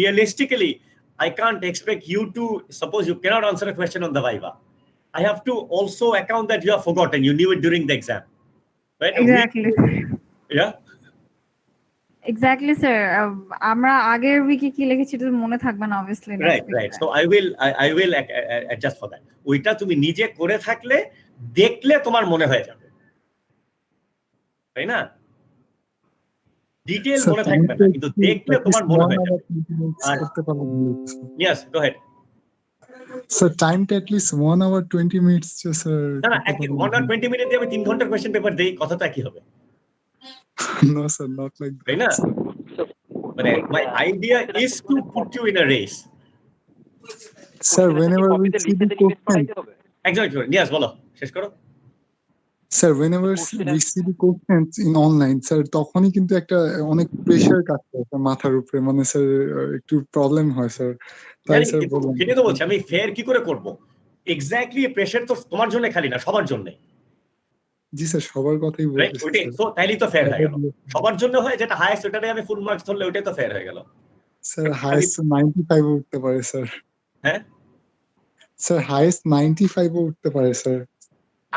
realistically, I can't expect you to, suppose you cannot answer a question on the Viva. I have to also account that you have forgotten. You knew it during the exam. Right? Exactly. Yeah? Exactly, sir. আমরা আগের উইকে কি লিখেছি এটা মনে থাকবে না obviously. Right. So I will adjust for that. ওইটা তুমি নিজে করে থাকলে দেখলে তোমার মনে হয়ে যাবে। তাই না? ডিটেইল মনে থাকবে না, কিন্তু দেখলে তোমার মনে হয়ে যাবে। Yes, go ahead. So time to at least 1 hour 20 minutes just না 1 hour 20 মিনিট দিয়ে আমি 3 ঘন্টার কোশ্চেন পেপার দেই, কথাটা কি হবে? No sir, not like that. তাই না? মানে my idea is to put you in a race. Sir, whenever we see the question, Exactly. Yes, বলো, শেষ করো। Sir, whenever we see the questions in online, sir, তখনই কিন্তু একটা অনেক প্রেসার কাজ করে মাথার উপরে, মানে স্যার একটু প্রবলেম হয় স্যার। তাই স্যার বললাম, সেটাই তো বলছি, আমি ফেয়ার কি করে করব? এক্স্যাক্টলি প্রেসার তো তোমার জন্য খালি না, সবার জন্য। জি স্যার, সবার কথাই বলছি। ওইটাই তো, তাইলেই তো ফেয়ার হয়ে গেল। সবার জন্য হয় যেটা হাইয়েস্ট, ওটারে আমি ফুল মার্কস ধরলে ওইটাই তো ফেয়ার হয়ে গেল। স্যার হাইয়েস্ট 95 উঠতে পারে স্যার। হ্যাঁ স্যার হাইয়েস্ট 95 উঠতে পারে স্যার।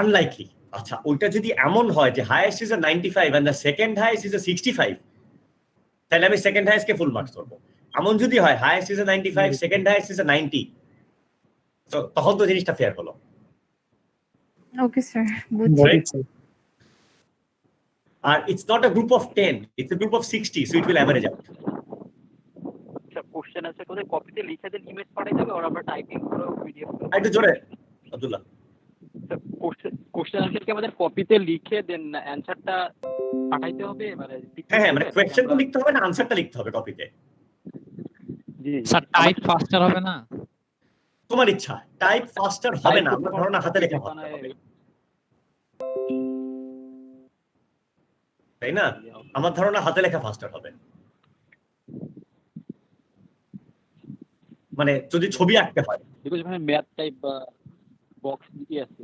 আনলাইকলি। আচ্ছা, ওইটা যদি এমন হয় যে highest is 95 and the second highest is 65, তাহলে আমি সেকেন্ড হাইয়েস্ট কে ফুল মার্কস ধরবো। এমন যদি হয় highest is 95, second highest is 90, তো তখন তো জিনিসটা ফেয়ার হলো। ওকে স্যার, বুঝছি। আর it's not a group of 10, it's a group of 60, so it will average out. Question আছে কোথায় কপিতে লিখে দেন, ইমেজ পাঠাই যাবে, আর আমরা টাইপিং করে পিডিএফ করে। একটু জোরে আব্দুল্লাহ। কোশ্চেন আনসার কি আমাদের কপিতে লিখে দেন অ্যানসারটা পাঠাইতে হবে? হ্যাঁ, মানে কোশ্চেন তো লিখতে হবে না, আনসারটা লিখতে হবে কপিতে। জি স্যার, টাইপ ফাস্টার হবে না? তোমার ইচ্ছা, টাইপ ফাস্টার হবে না, আমরা ধরো না হাতে লেখা হবে, তাই না? আমার ধারণা হাতে লেখা ফাস্টার হবে। মানে যদি ছবি আঁকতে হয়, বিকজ মানে ম্যাথ টাইপ বা বক্স দিয়ে আছে।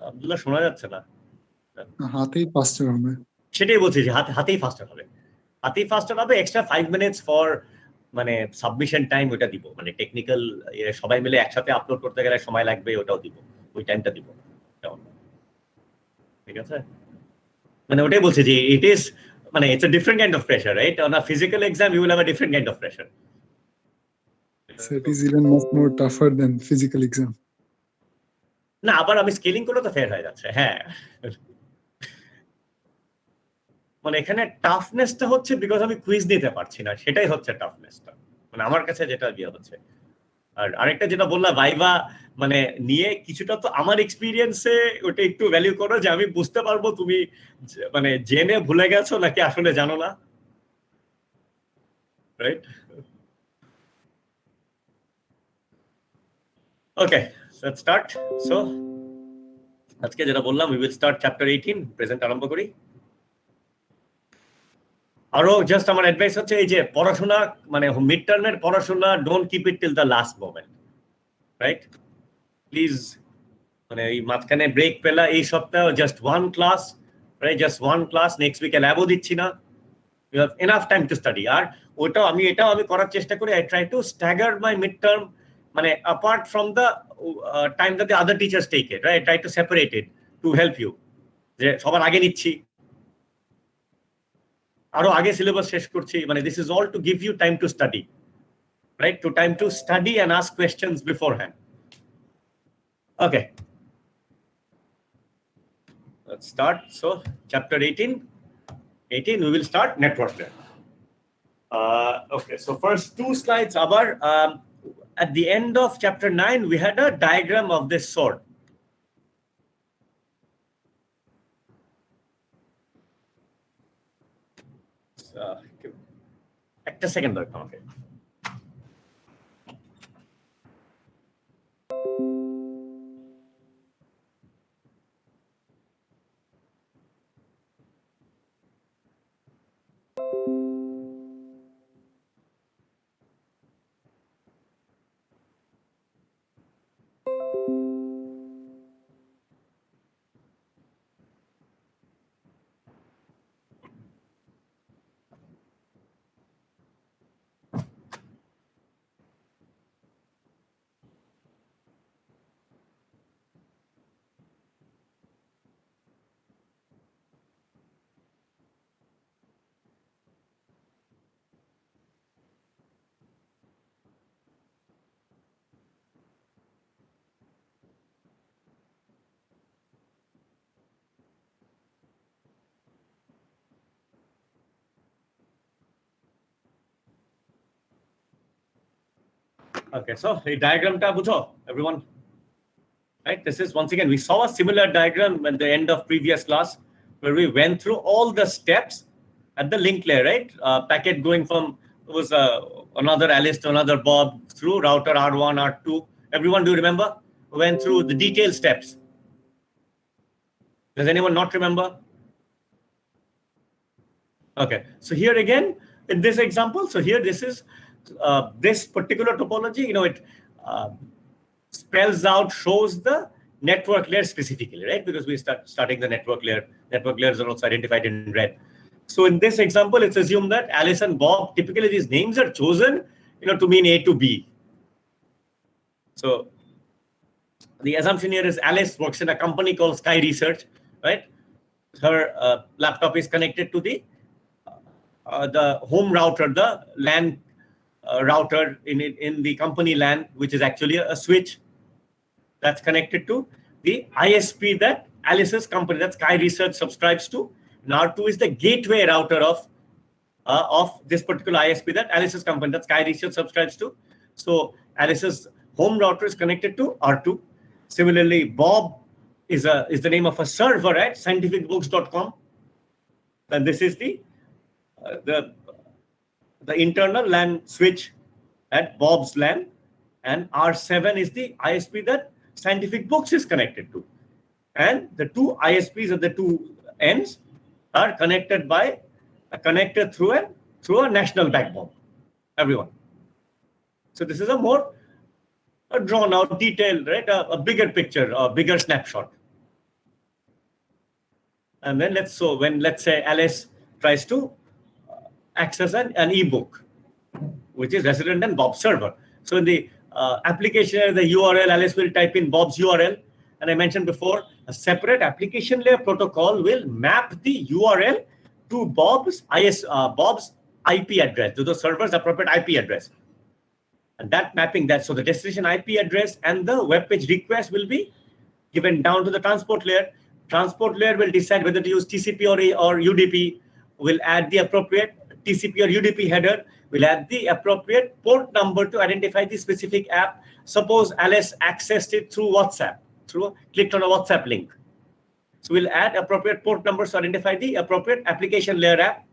আব্দুল্লাহ শোনা যাচ্ছে না। হাতেই ফাস্টার হবে। সেটাই বলছি যে হাতেই ফাস্টার হবে। হাতেই ফাস্টার হবে। এক্সট্রা 5 মিনিটস ফর মানে সাবমিশন টাইম ওটা দিব। মানে টেকনিক্যাল সবাই মিলে একসাথে আপলোড করতে গেলে সময় লাগবে, ওটাও দিব, ওই টাইমটা দিব। ঠিক আছে, মানে ওটাই বলছি যে ইট ইজ মানে it's a different kind of pressure, right? On a physical exam you will have a different kind of pressure. So it is even much more tougher than physical exam. না, আবার আমি scaling করলে তো fair হয়ে যাচ্ছে। হ্যাঁ, মানে এখানে টাফনেসটা হচ্ছে বিকজ আমি কুইজ নিতে পারছি না, সেটাই হচ্ছে টাফনেসটা, মানে আমার কাছে যেটা বিয়ে হচ্ছে। আর আরেকটা যেটা বললা ভাইভা মানে নিয়ে কিছুটা তো আমার এক্সপিরিয়েন্সে ওটা একটু ভ্যালু করো, যে আমি বুঝতে পারবো তুমি মানে জেনে ভুলে গেছো নাকি আসলে জানো না, right? Okay, let's start. So আজকে যেটা বললাম, we will start chapter 18, present আরম্ভ করি। আরো জাস্ট আমার অ্যাডভাইস হচ্ছে, এই যে পড়াশোনা মানে মিড টার্মের পড়াশোনা, don't keep it till the last moment, right? Please, মানে এই মাঝখানে ব্রেক পেলা এই সপ্তাহ, just one class, right? Just one class, next উইকে ল্যাবও দিচ্ছি না, you have enough time to study. আর এটাও আমি করার চেষ্টা করি, I try to stagger my mid term, মানে apart from the time that the other teachers take it, right? Try to separate it to help you, যে সবার আগে নিচ্ছি, আরো আগে সিলেবাস শেষ করছি, মানে this is all to give you time to study, right? To time to study and ask questions beforehand. Okay, let's start. So chapter 18 we will start network layer. Okay, so first two slides abar, at the end of chapter 9 we had a diagram of this sort. একটা second দাও আমাকে। Okay, so the diagram ta bujho, everyone. Right, this is once again, we saw a similar diagram at the end of previous class where we went through all the steps at the link layer, right? Packet going from, was another Alice to another Bob through router R1, R2. Everyone, do you remember? We went through the detailed steps. Does anyone not remember? Okay, so here again, in this example, so here this is this particular topology, it spells out, shows the network layer specifically, right? Because we starting the network layer. Network layers are also identified in red. So in this example, it's assumed that Alice and Bob, typically these names are chosen, to mean A to B. So the assumption here is Alice works in a company called Sky Research, right? Her laptop is connected to the home router, the LAN router in the company LAN, which is actually a switch that's connected to the ISP that Alice's company, that Sky Research, subscribes to. And R2 is the gateway router of this particular ISP that Alice's company, that Sky Research, subscribes to. So Alice's home router is connected to R2. Similarly, Bob is the name of a server at scientificbooks.com, and this is the internal LAN switch at Bob's LAN, and R7 is the ISP that Scientific Books is connected to. And the two ISPs at the two ends are connected through a national backbone. Everyone. So this is a more drawn out, detailed, right? A bigger picture, a bigger snapshot. And then let's say Alice tries to access an ebook, which is resident in Bob's server. So in the application, the URL, Alice will type in Bob's URL. And I mentioned before, a separate application layer protocol will map the URL to Bob's IP address, to the server's appropriate IP address. And that mapping, so the destination IP address and the web page request will be given down to the transport layer. Transport layer will decide whether to use TCP or UDP, will add the appropriate TCP or UDP header, will add the appropriate port number to identify the specific app. Suppose Alice accessed it through WhatsApp, clicked on a WhatsApp link. So we'll add appropriate port numbers to identify the appropriate application layer app.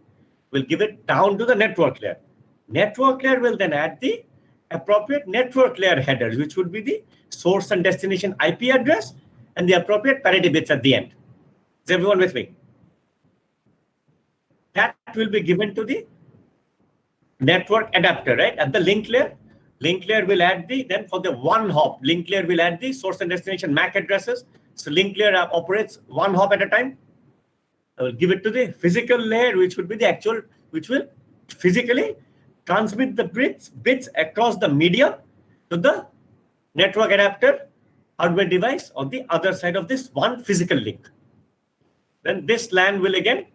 We'll give it down to the network layer. Network layer will then add the appropriate network layer headers, which would be the source and destination IP address and the appropriate parity bits at the end. Is everyone with me? That will be given to the network adapter, right? At the link layer. Link layer will add then for the one hop, link layer will add the source and destination MAC addresses. So link layer operates one hop at a time. I will give it to the physical layer, which would be the actual, which will physically transmit the bits across the medium to the network adapter hardware device on the other side of this one physical link. Then this LAN will again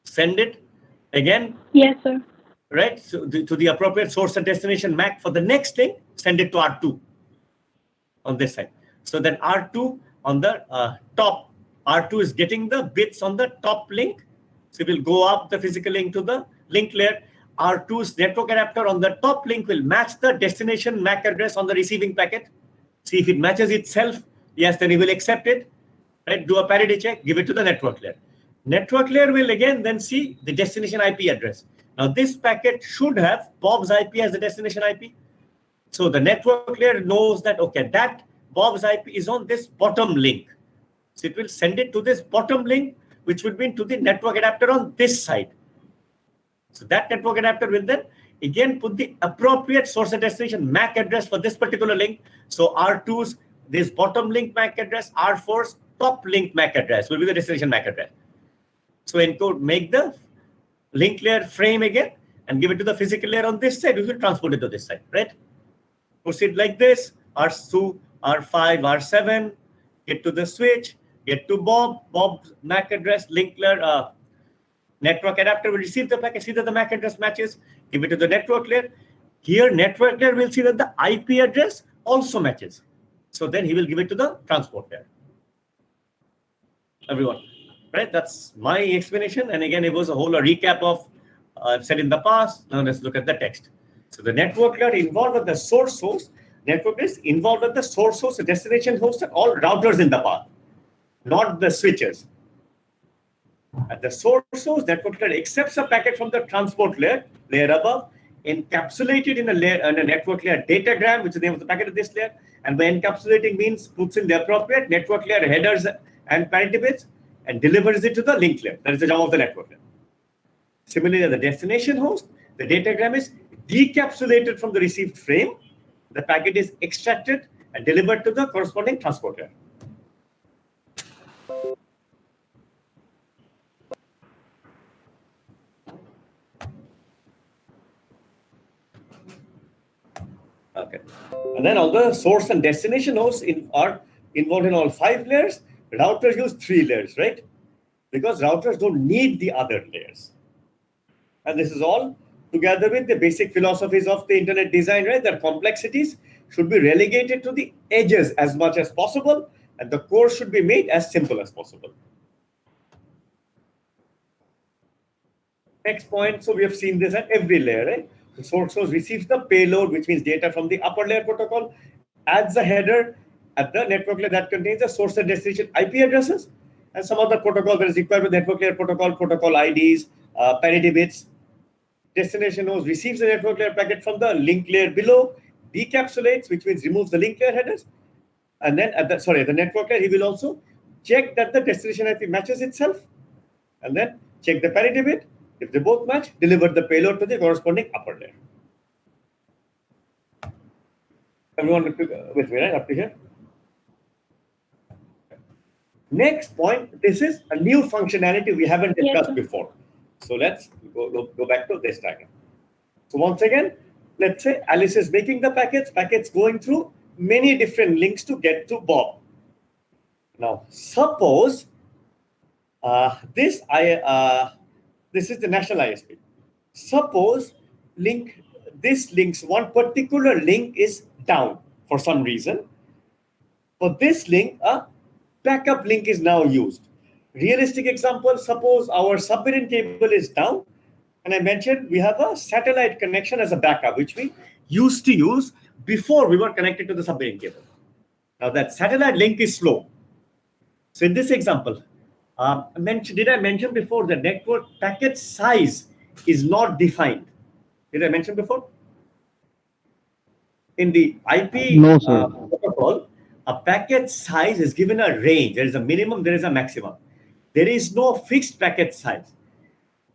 send it again. Yes, sir. Right, so to the appropriate source and destination MAC for the next link, send it to R2 on this side. So then R2 on the top, R2 is getting the bits on the top link. So it will go up the physical link to the link layer. R2's network adapter on the top link will match the destination MAC address on the receiving packet. See if it matches itself. Yes, then he will accept it. Right, do a parity check, give it to the network layer. Network layer will again then see the destination IP address. Now this packet should have Bob's IP as the destination IP. So the network layer knows that, okay, that Bob's IP is on this bottom link. So it will send it to this bottom link, which would be to the network adapter on this side. So that network adapter will then again put the appropriate source and destination MAC address for this particular link. So R2's this bottom link MAC address, R4's top link MAC address will be the destination MAC address. So encode, make the link layer frame again and give it to the physical layer on this side. We will transport it to this side, right? Proceed like this. R2, R5, R7, get to the switch, get to Bob's MAC address, link layer, network adapter will receive the packet, see that the MAC address matches, give it to the network layer. Here, network layer will see that the IP address also matches. So then he will give it to the transport layer. Everyone. Right, that's my explanation. And again, it was a whole recap of I've said in the past. Now let's look at the text. So the network layer involved with the source host, network is involved with the source host, the destination host, and all routers in the path, not the switches. At the source host, network layer accepts a packet from the transport layer above, encapsulated in a network layer datagram, which is the name of the packet of this layer. And by encapsulating means puts in the appropriate network layer headers and parity bits and delivers it to the link layer. That is the job of the network layer. Similarly, at the destination host, the datagram is decapsulated from the received frame. The packet is extracted and delivered to the corresponding transport layer. Okay. And then all the source and destination hosts are involved in all 5 layers. Routers use 3 layers, right? Because routers don't need the other layers. And this is all together with the basic philosophies of the internet design, right? That complexities should be relegated to the edges as much as possible, and the core should be made as simple as possible. Next point, so we have seen this at every layer, right? The source host receives the payload, which means data from the upper layer protocol, adds a header at the network layer that contains the source and destination IP addresses, and some other protocol that is required with network layer protocol IDs, parity bits. Destination host receives the network layer packet from the link layer below, decapsulates, which means removes the link layer headers, and then at the network layer, he will also check that the destination IP matches itself, and then check the parity bit. If they both match, deliver the payload to the corresponding upper layer. Everyone with me, right? Up to here. Next point, this is a new functionality we haven't discussed before. So let's go back to this diagram. So once again, let's say Alice is making the packets going through many different links to get to Bob. Now, suppose this is the national ISP. Suppose one particular link is down for some reason. For this link, a backup link is now used. Realistic example, suppose our submarine cable is down, and I mentioned we have a satellite connection as a backup, which we used to use before we were connected to the submarine cable. Now that satellite link is slow. So in this example, did I mention before the network packet size is not defined? Did I mention before? In the IP protocol, a packet size is given a range. There is a minimum, there is a maximum. There is no fixed packet size.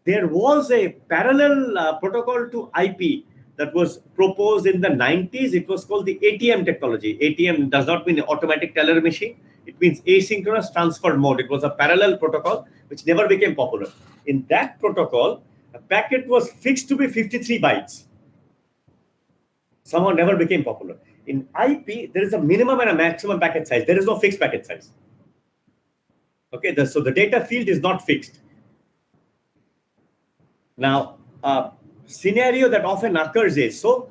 There was a parallel protocol to IP that was proposed in the 90s. It was called the ATM technology. ATM does not mean automatic teller machine. It means asynchronous transfer mode. It was a parallel protocol which never became popular. In that protocol, a packet was fixed to be 53 bytes. Somehow never became popular. In IP, there is a minimum and a maximum packet size. There is no fixed packet size. Okay, so the data field is not fixed. Now, a scenario that often occurs is, so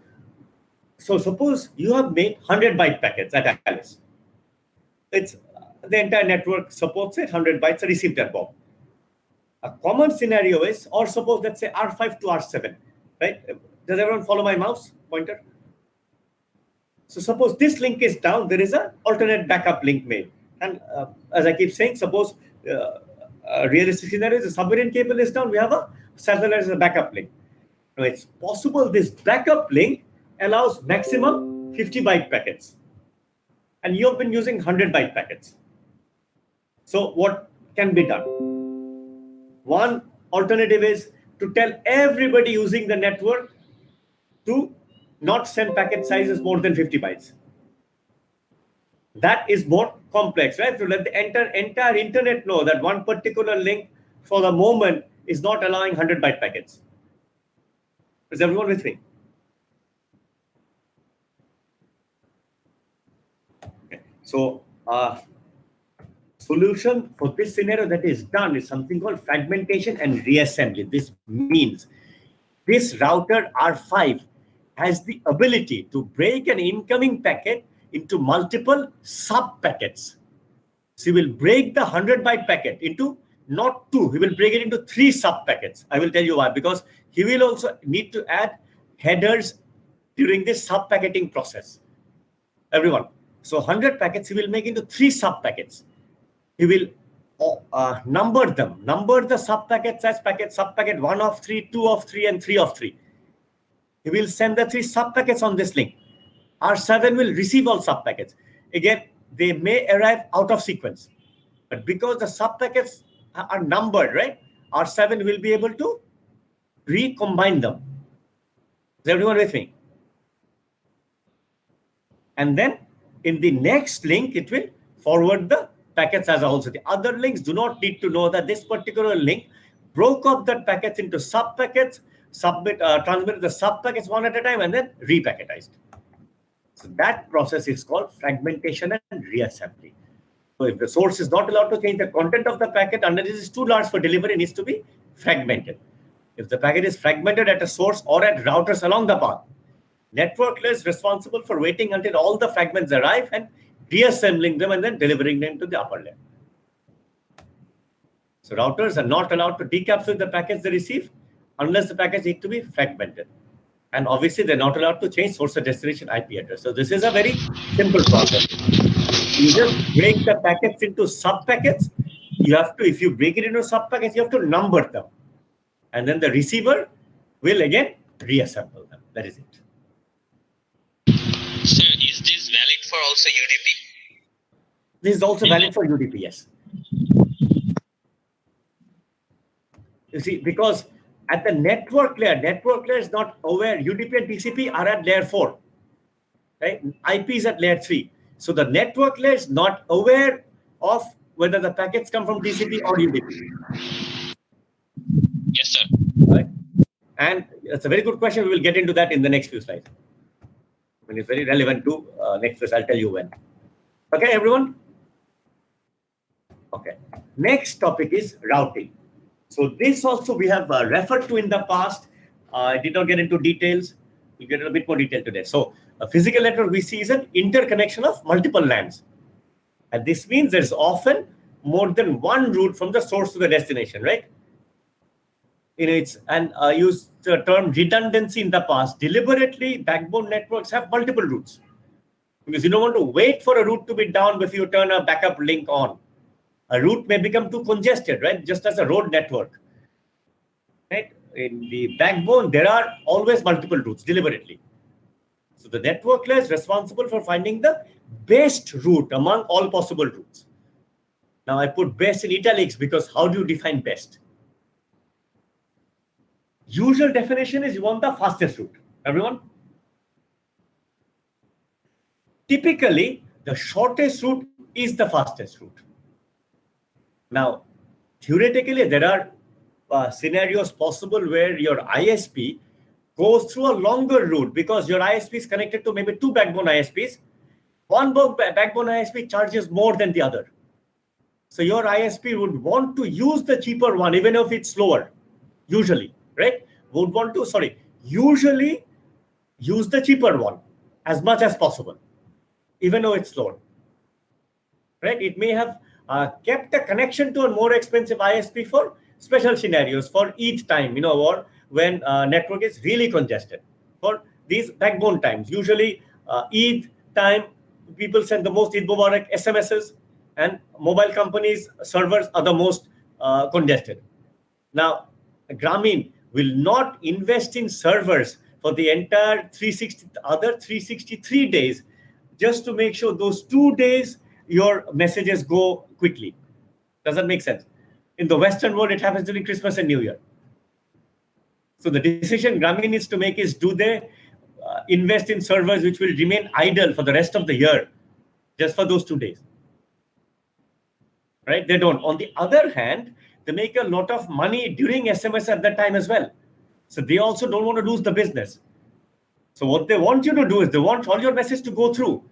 suppose you have made 100 byte packets at Alice. It's the entire network supports it, 100 bytes are received at Bob. A common scenario is, or suppose let's say R5 to R7, right? Does everyone follow my mouse pointer? So suppose this link is down, there is an alternate backup link made. And as I keep saying, suppose a realistic scenario is a submarine cable is down, we have a satellite as a backup link. Now it's possible this backup link allows maximum 50 byte packets. And you have been using 100 byte packets. So what can be done? One alternative is to tell everybody using the network to not send packet sizes more than 50 bytes. That is more complex, right? To let the entire internet know that one particular link for the moment is not allowing 100 byte packets. Is everyone with me? Okay. So solution for this scenario that is done is something called fragmentation and reassembly. This means this router R5 has the ability to break an incoming packet into multiple sub-packets. So he will break the 100 byte packet into not 2, he will break it into 3 sub-packets. I will tell you why, because he will also need to add headers during this sub-packetting process. Everyone. So 100 packets he will make into 3 sub-packets. He will number them. Number the sub-packets as sub-packet 1 of 3, 2 of 3, and 3 of 3. He will send the 3 sub-packets on this link. R7 will receive all sub-packets. Again, they may arrive out of sequence. But because the sub-packets are numbered, right? R7 will be able to recombine them. Is everyone with me? And then in the next link, it will forward the packets as a whole. So the other links do not need to know that this particular link broke up that packets into sub-packets, transmitted the sub-packets one at a time, and then repacketized. So that process is called fragmentation and reassembly. So if the source is not allowed to change the content of the packet, unless it is too large for delivery, it needs to be fragmented. If the packet is fragmented at a source or at routers along the path, network layer is responsible for waiting until all the fragments arrive and reassembling them and then delivering them to the upper layer. So routers are not allowed to decapsulate the packets they receive unless the packets need to be fragmented. And obviously, they're not allowed to change source or destination IP address. So this is a very simple process. You just break the packets into sub-packets. You have to, if you break it into sub-packets, you have to number them. And then the receiver will again reassemble them. That is it. Sir, is this valid for also UDP? This is also valid for UDP, yes. You see, because at the network layer is not aware. UDP and TCP are at layer 4. Right? IP is at layer 3. So the network layer is not aware of whether the packets come from TCP or UDP. Yes, sir. Right? And it's a very good question. We will get into that in the next few slides. When it's very relevant to next phase, I'll tell you when. Okay, everyone? Okay. Next topic is routing. So this also we have referred to in the past. I did not get into details. We'll get a bit more detail today. So a physical network we see is an interconnection of multiple LANs. And this means there's often more than one route from the source to the destination, right? I used the term redundancy in the past. Deliberately, backbone networks have multiple routes because you don't want to wait for a route to be down before you turn a backup link on. A route may become too congested, right? Just as a road network, right? In the backbone, there are always multiple routes deliberately. So the network layer is responsible for finding the best route among all possible routes. Now I put best in italics because how do you define best? Usual definition is you want the fastest route. Everyone? Typically, the shortest route is the fastest route. Now, theoretically, there are scenarios possible where your ISP goes through a longer route because your ISP is connected to maybe 2 backbone ISPs. One backbone ISP charges more than the other. So your ISP would want to use the cheaper one, even if it's slower, usually, right? Usually use the cheaper one as much as possible, even though it's slower, right? It may have kept a connection to a more expensive ISP for special scenarios, for ETH time, or when network is really congested. For these backbone times, usually ETH time, people send the most Eid Mubarak SMSs, and mobile companies' servers are the most congested. Now, Grameen will not invest in servers for the entire 363 days just to make sure those 2 days your messages go quickly. Does that make sense? In the Western world, it happens during Christmas and New Year. So the decision Grameen needs to make is, do they invest in servers which will remain idle for the rest of the year just for those 2 days? Right? They don't. On the other hand, they make a lot of money during SMS at that time as well. So they also don't want to lose the business. So what they want you to do is they want all your messages to go through,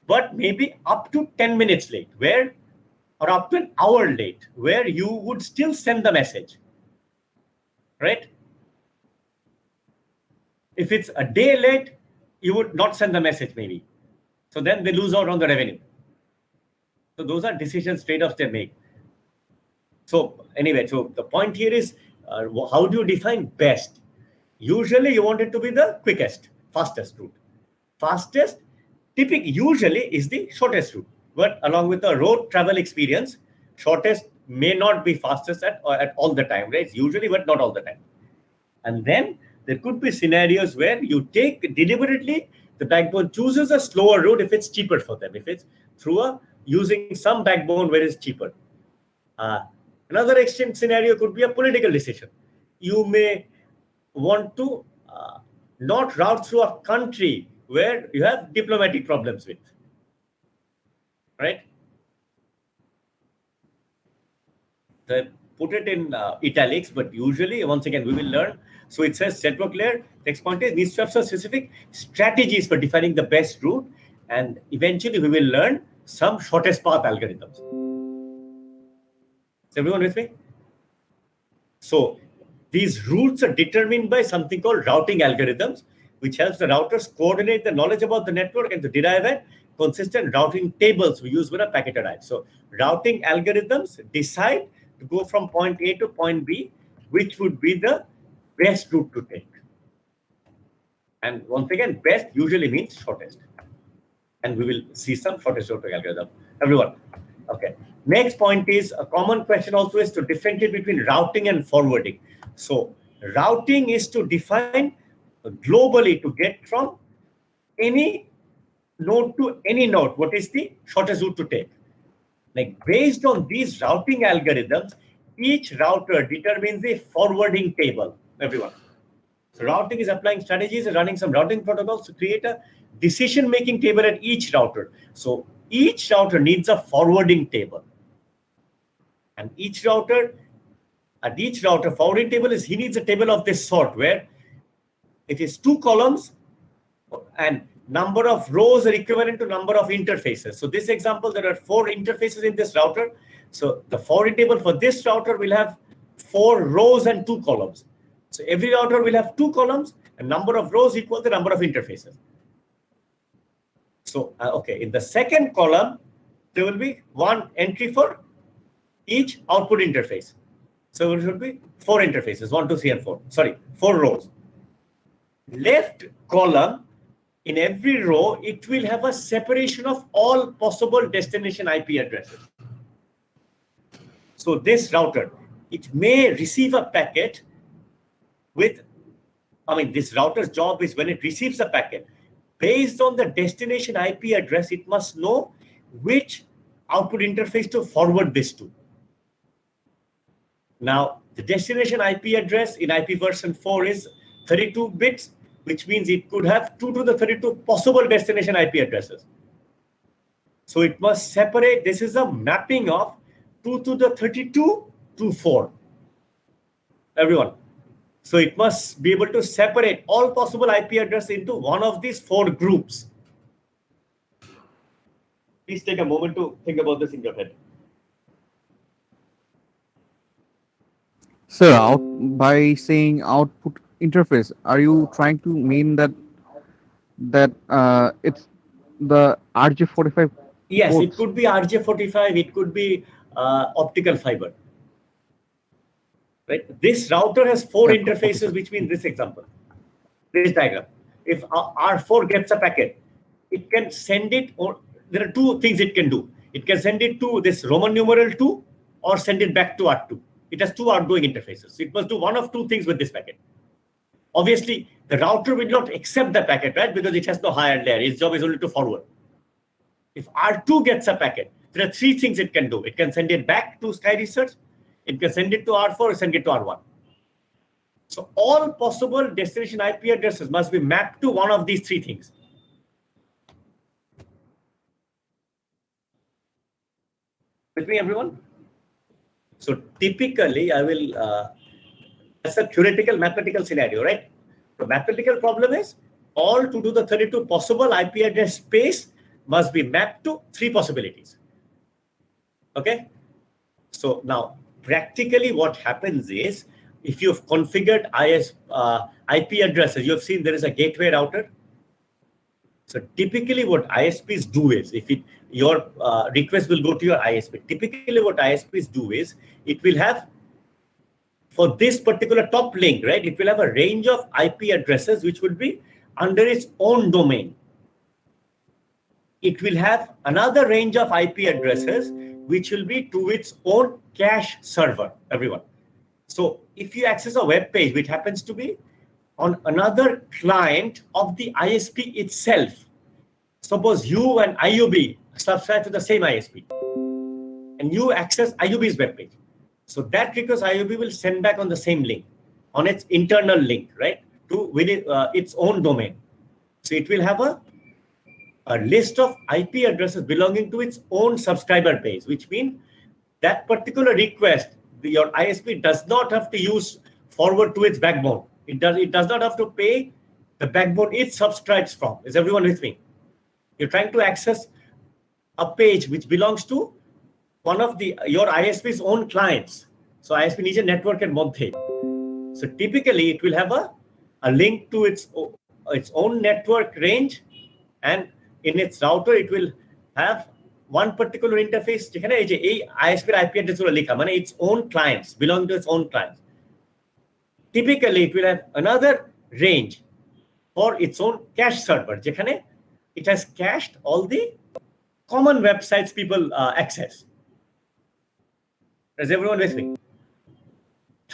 but maybe up to 10 minutes late, or up to an hour late, where you would still send the message, right? If it's a day late, you would not send the message maybe. So then they lose out on the revenue. So those are decisions, trade-offs they make. So anyway, so the point here is, how do you define best? Usually you want it to be the quickest, fastest route. Fastest usually is the shortest route, but along with the road travel experience, shortest may not be fastest at all the time, right? Usually, but not all the time. And then there could be scenarios where you take deliberately, the backbone chooses a slower route if it's cheaper for them, if it's through using some backbone where it's cheaper. Another extreme scenario could be a political decision. You may want to not route through a country where you have diplomatic problems with, right? I put it in italics, but usually, once again, we will learn. So it says network layer, next point is needs to have some specific strategies for defining the best route. And eventually we will learn some shortest path algorithms. Is everyone with me? So these routes are determined by something called routing algorithms, which helps the routers coordinate the knowledge about the network and to derive a consistent routing tables we use when a packet arrives. So routing algorithms decide to go from point A to point B, which would be the best route to take. And once again, best usually means shortest. And we will see some shortest routing algorithm. Everyone. Okay. Next point is a common question also is to differentiate between routing and forwarding. So routing is to define globally to get from any node to any node, what is the shortest route to take. Like based on these routing algorithms, each router determines the forwarding table, everyone. So routing is applying strategies and running some routing protocols to create a decision-making table at each router. So each router needs a forwarding table. And each router, at each router, forwarding table is, he needs a table of this sort where it is 2 columns and number of rows are equivalent to number of interfaces. So this example, there are 4 interfaces in this router. So the forwarding table for this router will have 4 rows and 2 columns. So every router will have 2 columns and number of rows equal the number of interfaces. So, okay, in the second column, there will be 1 entry for each output interface. So it should be 4 interfaces, 1, 2, 3, and 4. Sorry, 4 rows. Left column, in every row, it will have a separation of all possible destination IP addresses. So this router, it may receive a packet with, this router's job is when it receives a packet, based on the destination IP address, it must know which output interface to forward this to. Now, the destination IP address in IP version 4 is 32 bits, which means it could have 2 to the 32 possible destination IP addresses. So it must separate. This is a mapping of 2 to the 32 to 4. Everyone. So it must be able to separate all possible IP addresses into one of these 4 groups. Please take a moment to think about this in your head. Sir, by saying output interface, are you trying to mean that it's the RJ45? Yes, ports? it could be RJ45. It could be optical fiber. Right. This router has 4 interfaces, which means this example, this diagram. If R4 gets a packet, it can send it, or there are 2 things it can do. It can send it to this Roman numeral 2 or send it back to R2. It has 2 outgoing interfaces. So it must do one of 2 things with this packet. Obviously, the router will not accept the packet, right? Because it has no higher layer. Its job is only to forward. If R2 gets a packet, there are 3 things it can do. It can send it back to Sky Research. It can send it to R4 or send it to R1. So all possible destination IP addresses must be mapped to one of these 3 things. With me, everyone? So typically, I will, that's a theoretical mathematical scenario, right? The mathematical problem is all 2 to the 32 possible IP address space must be mapped to 3 possibilities. Okay? So now, practically what happens is, if you've configured IP addresses, you have seen there is a gateway router. So typically what ISPs do is, if your request will go to your ISP, typically what ISPs do is, it will have, for this particular top link, right, it will have a range of IP addresses which would be under its own domain, it will have another range of IP addresses which will be to its own cache server, everyone. So if you access a web page which happens to be on another client of the ISP itself, suppose you and IUB subscribe to the same ISP and you access IUB's web page. So that because IUB will send back on the same link, on its internal link, right, to within its own domain. So it will have a list of IP addresses belonging to its own subscriber base, which means that particular request, your ISP does not have to use forward to its backbone. It does not have to pay the backbone it subscribes from. Is everyone with me? You're trying to access a page which belongs to one of your ISP's own clients. So ISP needs a network and modhe. So typically it will have a link to its own network range, and in its router it will have one particular interface যেখানে এই যে এই ISP এর IP address গুলো লেখা, মানে its own clients, belong to its own clients. Typically it will have another range for its own cache server যেখানে it has cached all the common websites people access. Is everyone with me?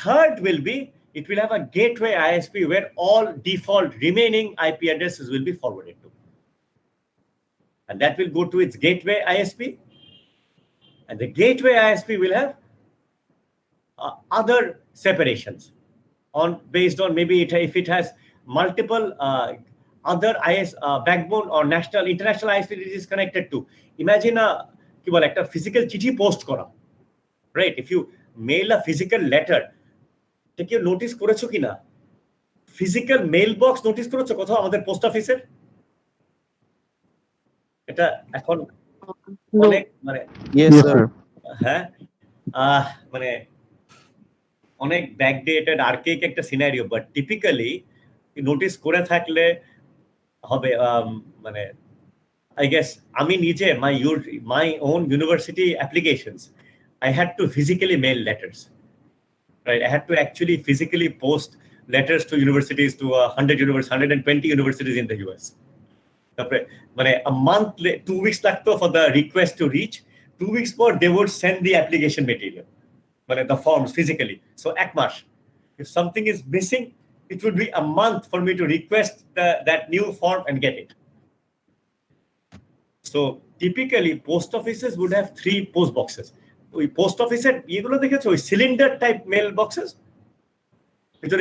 Third will be, it will have a gateway ISP where all default remaining IP addresses will be forwarded to. And that will go to its gateway ISP. And the gateway ISP will have other separations based on maybe if it has multiple other backbone or international ISP it is connected to. Imagine a physical চিঠি post করা, right? If you mail a physical letter, take you notice করেছো কিনা physical mailbox notice করেছো কোথাও আমাদের post অফিসের? এটা এখন অনেক মানে Yes, sir. হ্যাঁ মানে অনেক ব্যাকডেটেড আর্কেইক একটা সিনারিও, বাট টিপিক্যালি নোটিস করে থাকলে হবে মানে I guess আমি নিজে my own university applications I had to physically mail letters, right? I had to actually physically post letters to universities, to 120 universities in the US. মানে a month, 2 weeks লাগতো for the request to reach. 2 weeks more they would send the application material, মানে the forms physically. So এক মাস. If something is missing, it would be a month for me to request that new form and get it. So typically post offices would have 3 post boxes. ওই post অফিসের এগুলো দেখেছো, ওই cylinder type mail boxes?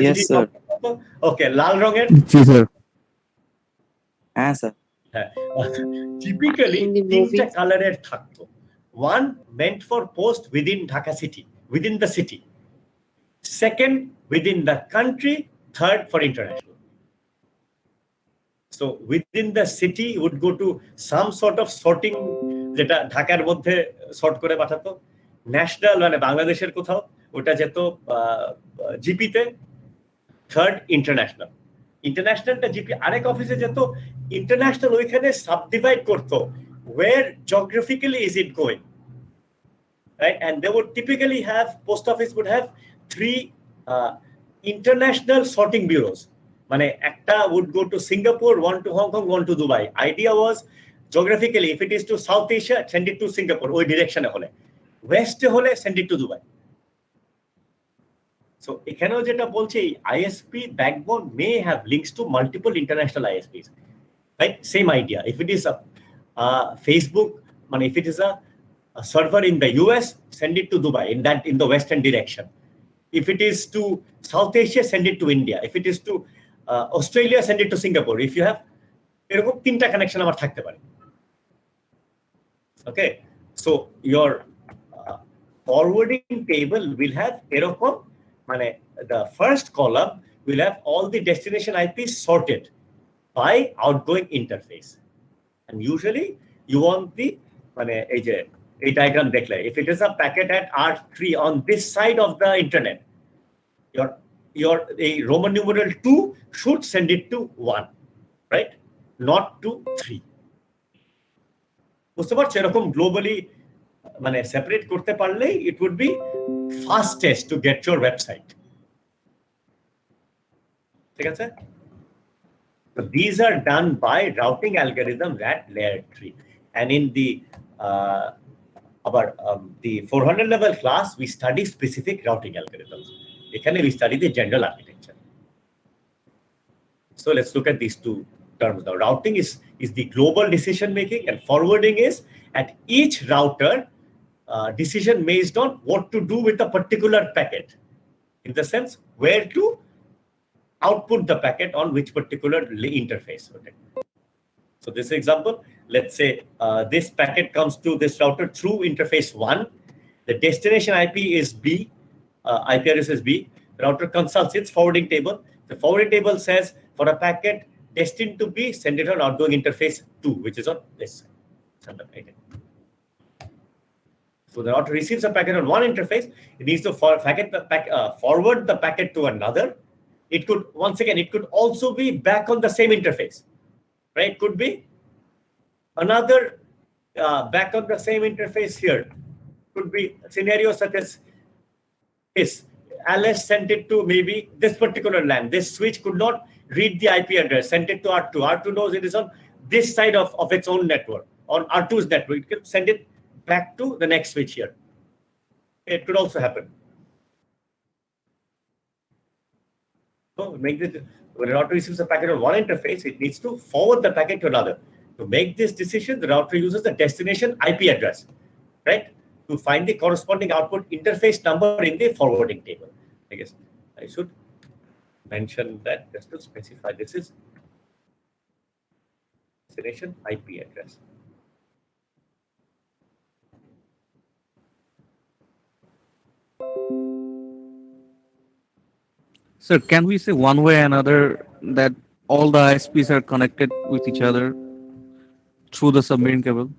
Yes, sir. Okay, লাল রঙের? জি sir. হ্যাঁ sir. হ্যাঁ, টিপিক্যালি 3টা কালারের থাকতো। One meant for post within Dhaka city, within the city. Second, within the country. Third, for international. So within the city would go to some sort of sorting, যেটা ঢাকার মধ্যে sort করে পাঠাতো। National মানে বাংলাদেশের কোথাও ওটা যেত জিপিতে। Third, international. ইন্টারন্যাশনালটা জিপি আরেক অফিসে যেত। ইন্টারন্যাশনাল ওইখানে সাবডিভাইড করতো, where geographically is it going, right? And they would typically have, post office would have 3 international sorting bureaus. মানে একটা would go to Singapore, one to Hong Kong, one to Dubai. Idea was geographically, if it is to South Asia, send it to Singapore, ওই ডিরেকশনে হলে। ওয়েস্টে হলে send it to Dubai. So এখানেও যেটা বলছে, ISP backbone may have links to multiple international ISPs, right? Same idea. If it is a Facebook, if it is a server in the US, send it to Dubai in the western direction. If it is to South Asia, send it to India. If it is to Australia, send it to Singapore. If you have এরকম 3টা connection আমার থাকতে পারে। Okay, so your forwarding table will have এরকম, মানে the first column will have all the destination IPs sorted by outgoing interface. And usually you want the মানে এই যে এই diagram দেখলে, if it is a packet at R3 on this side of the internet, your Roman numeral 2 should send it to 1, right? Not to 3. বুঝতে পারছো? এরকম globally মানে separate করতে পারলেই it would be fastest to get your website. ঠিক আছে? So these are done by routing algorithms at layer 3. And in the the 400 level class, we study specific routing algorithms. Ekhane we study the general architecture. So let's look at these two terms now. Routing is the global decision making, and forwarding is at each router decision based on what to do with a particular packet. In the sense, where to output the packet on which particular interface. Okay. So this example, let's say this packet comes to this router through interface 1. The destination IP is B, IP address is B. The router consults its forwarding table. The forwarding table says for a packet destined to be, send it on outgoing interface 2, which is on this side. So the router receives a packet on one interface. It needs to forward the packet to another. It could, once again, it could also be back on the same interface, right? It could be another back on the same interface here. Could be scenarios such as this. Alice sent it to maybe this particular LAN. This switch could not read the IP address, sent it to R2. R2 knows it is on this side of its own network, on R2's network. It can send it back to the next switch here. It could also happen. So make this, when a router receives a packet on one interface, it needs to forward the packet to another. To make this decision, the router uses the destination IP address, right? To find the corresponding output interface number in the forwarding table. I guess I should mention that just to specify this is destination IP address. Sir, can we say one way or another that all the ISPs are connected with each other through the submarine cable?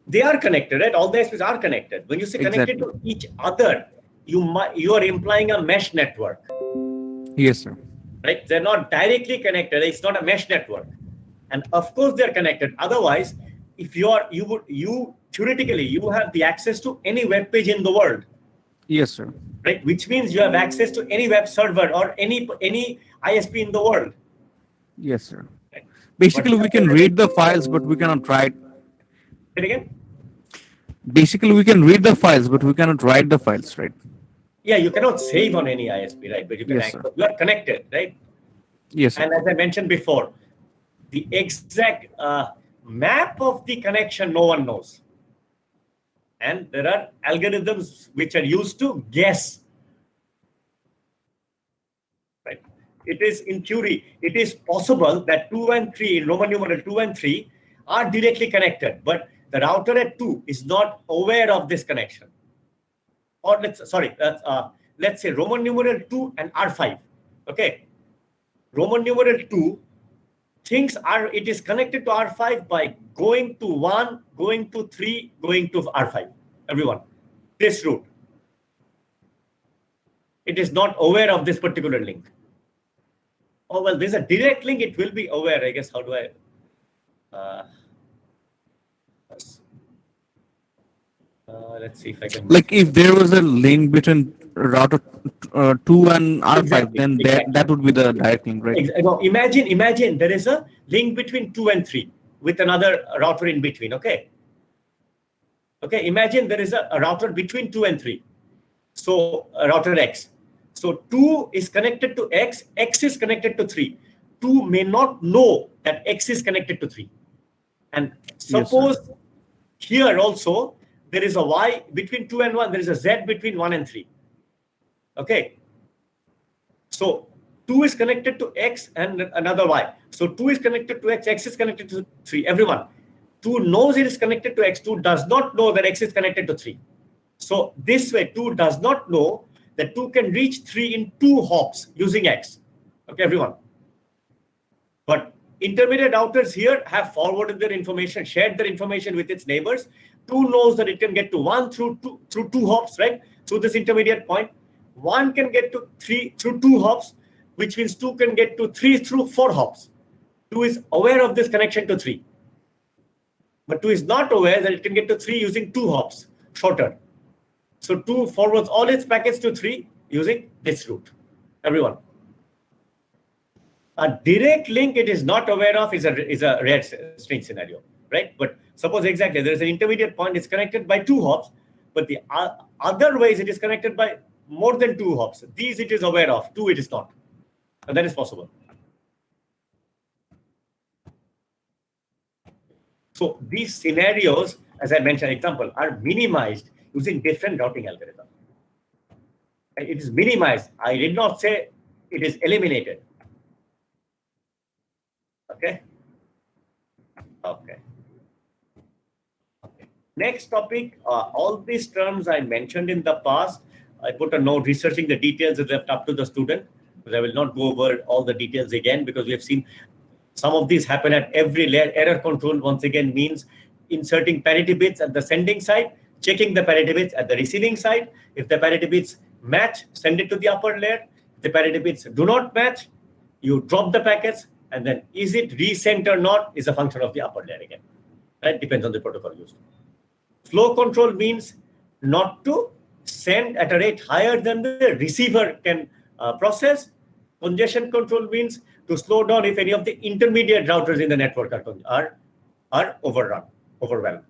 They are connected, right? All the ISPs are connected. When you say connected to each other, you are implying a mesh network. Yes, sir. Right? They're not directly connected. It's not a mesh network. And of course they're connected. Otherwise, if you theoretically you have the access to any web page in the world. Yes, sir. Right? Which means you have access to any web server or any ISP in the world. Yes, sir. Right? Basically, we can read the files, but we cannot write. Say it again? Basically, we can read the files, but we cannot write the files, right? Yeah, you cannot save on any ISP, right? But you can Yes, you are connected, right? Yes, sir. And as I mentioned before, the exact map of the connection no one knows. And there are algorithms which are used to guess. Right? It is in theory, it is possible that 2 and 3 in Roman numeral 2 and 3 are directly connected, but the router at 2 is not aware of this connection. Or let's say Roman numeral 2 and R5. Okay. Roman numeral 2 thinks it is connected to R5 by going to 1, going to 3, going to R5. Everyone, this route. It is not aware of this particular link. Oh, well, there's a direct link. It will be aware. I guess, how do I? Let's see if I can. Like if there was a link between router 2 and R5, then that would be the direct link, right? No, imagine there is a link between 2 and 3 with another router in between. Okay. Okay. Imagine there is a router between 2 and 3. So router X. So 2 is connected to X. X is connected to 3. 2 may not know that X is connected to 3. And suppose here also there is a Y between 2 and 1. There is a Z between 1 and 3. Okay. So 2 is connected to X and another Y. So 2 is connected to X. X is connected to 3. Everyone. 2 knows it is connected to X. 2 does not know that X is connected to 3. So this way, 2 does not know that 2 can reach 3 in 2 hops using X. Okay, everyone. But intermediate routers here have forwarded their information, shared their information with its neighbors. 2 knows that it can get to 1 through 2 hops, right? Through this intermediate point. 1 can get to 3 through 2 hops, which means 2 can get to 3 through 4 hops. 2 is aware of this connection to 3. But 2 is not aware that it can get to 3 using 2 hops, shorter. So 2 forwards all its packets to 3 using this route. Everyone. A direct link it is not aware of is a rare string scenario, right? But suppose exactly there is an intermediate point, it's connected by 2 hops, but the other ways it is connected by more than 2 hops. These it is aware of, 2 it is not. And that is possible. So these scenarios, as I mentioned, example, are minimized using different routing algorithm. It is minimized. I did not say it is eliminated. Okay. Okay. Okay. Next topic. All these terms I mentioned in the past. I put a note. Researching the details is left up to the student. But I will not go over all the details again because we have seen some of these happen at every layer. Error control once again means inserting parity bits at the sending side, checking the parity bits at the receiving side. If the parity bits match, send it to the upper layer. If the parity bits do not match, you drop the packets. And then is it resent or not is a function of the upper layer again. Right? Depends on the protocol used. Flow control means not to send at a rate higher than the receiver can process. Congestion control means to slow down if any of the intermediate routers in the network are overwhelmed.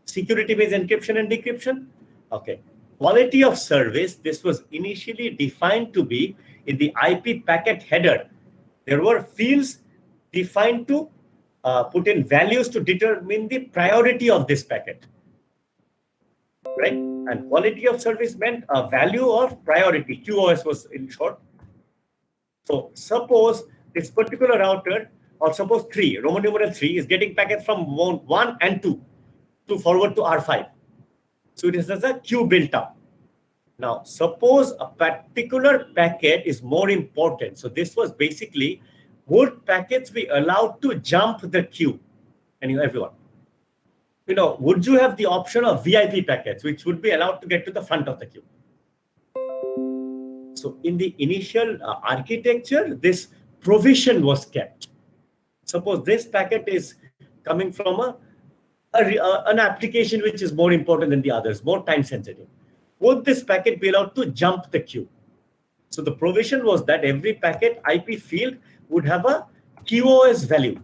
Security-based encryption and decryption. Okay. Quality of service, this was initially defined to be in the IP packet header. There were fields defined to put in values to determine the priority of this packet. Right? And quality of service meant a value of priority. QoS was in short. So suppose this particular router, or suppose 3, Roman numeral 3, is getting packets from 1 and 2 to forward to R5. So it is as a queue built up. Now, suppose a particular packet is more important. So this was basically, would packets be allowed to jump the queue? And everyone, would you have the option of VIP packets, which would be allowed to get to the front of the queue? So in the initial architecture, this provision was kept. Suppose this packet is coming from an application which is more important than the others, more time sensitive. Would this packet be allowed to jump the queue? So the provision was that every packet IP field would have a QoS value,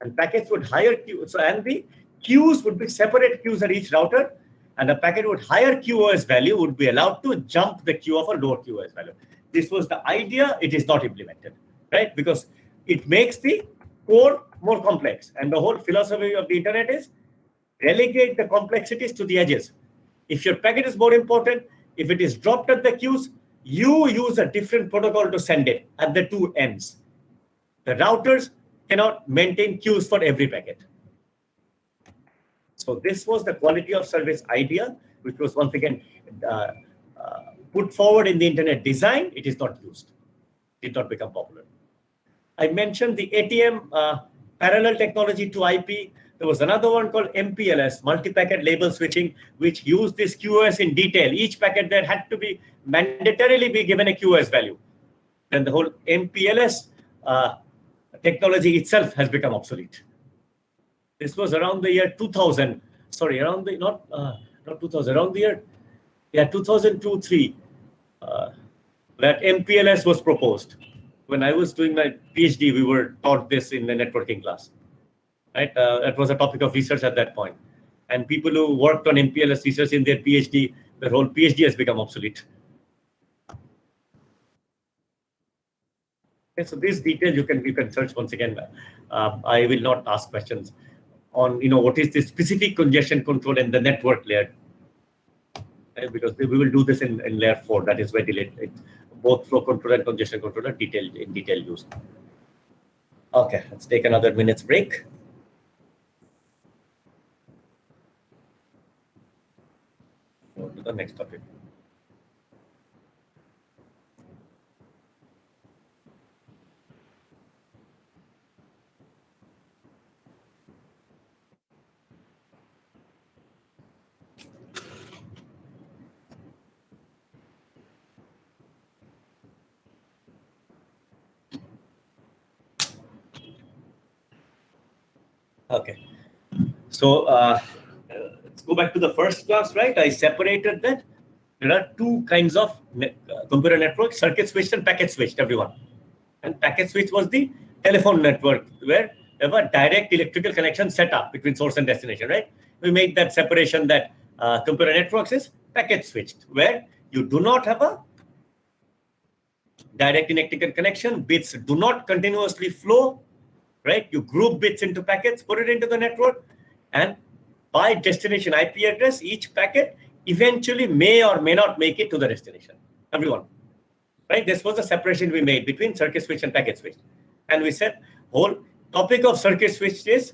and packets would higher queue. So and the queues would be separate queues at each router, and a packet with higher QoS value would be allowed to jump the queue of a lower QoS value. This was the idea. It is not implemented, right? Because it makes the core more complex, and the whole philosophy of the internet is relegate the complexities to the edges. If your packet is more important, if it is dropped at the queues, you use a different protocol to send it at the 2 ends. The routers cannot maintain queues for every packet. So this was the quality of service idea, which was once again put forward in the internet design. It is not used. It did not become popular. I mentioned the ATM parallel technology to IP. There was another one called MPLS, multi-packet label switching, which used this QoS in detail. Each packet there had to be mandatorily be given a QoS value. And the whole MPLS technology itself has become obsolete. This was around the year 2000. Sorry, around the, not 2000, around the year, 2002-3, that MPLS was proposed. When I was doing my PhD, we were taught this in the networking class. Right? That was a topic of research at that point. And people who worked on MPLS research in their PhD, their whole PhD has become obsolete. Okay, so this detail you can search once again. I will not ask questions on what is the specific congestion control in the network layer, right? Because we will do this in layer 4. That is where both flow control and congestion control are in detail used. Okay, let's take another minute's break. Go to the next topic. Okay, so let's go back to the first class, right? I separated that. There are two kinds of computer networks: circuit switched and packet switched, everyone. And packet switch was the telephone network where there were direct electrical connection set up between source and destination, right? We made that separation that computer networks is packet switched, where you do not have a direct electrical connection. Bits do not continuously flow, right? You group bits into packets, put it into the network, and by destination IP address, each packet eventually may or may not make it to the destination. Everyone, right? This was the separation we made between circuit switch and packet switch. And we said whole topic of circuit switch is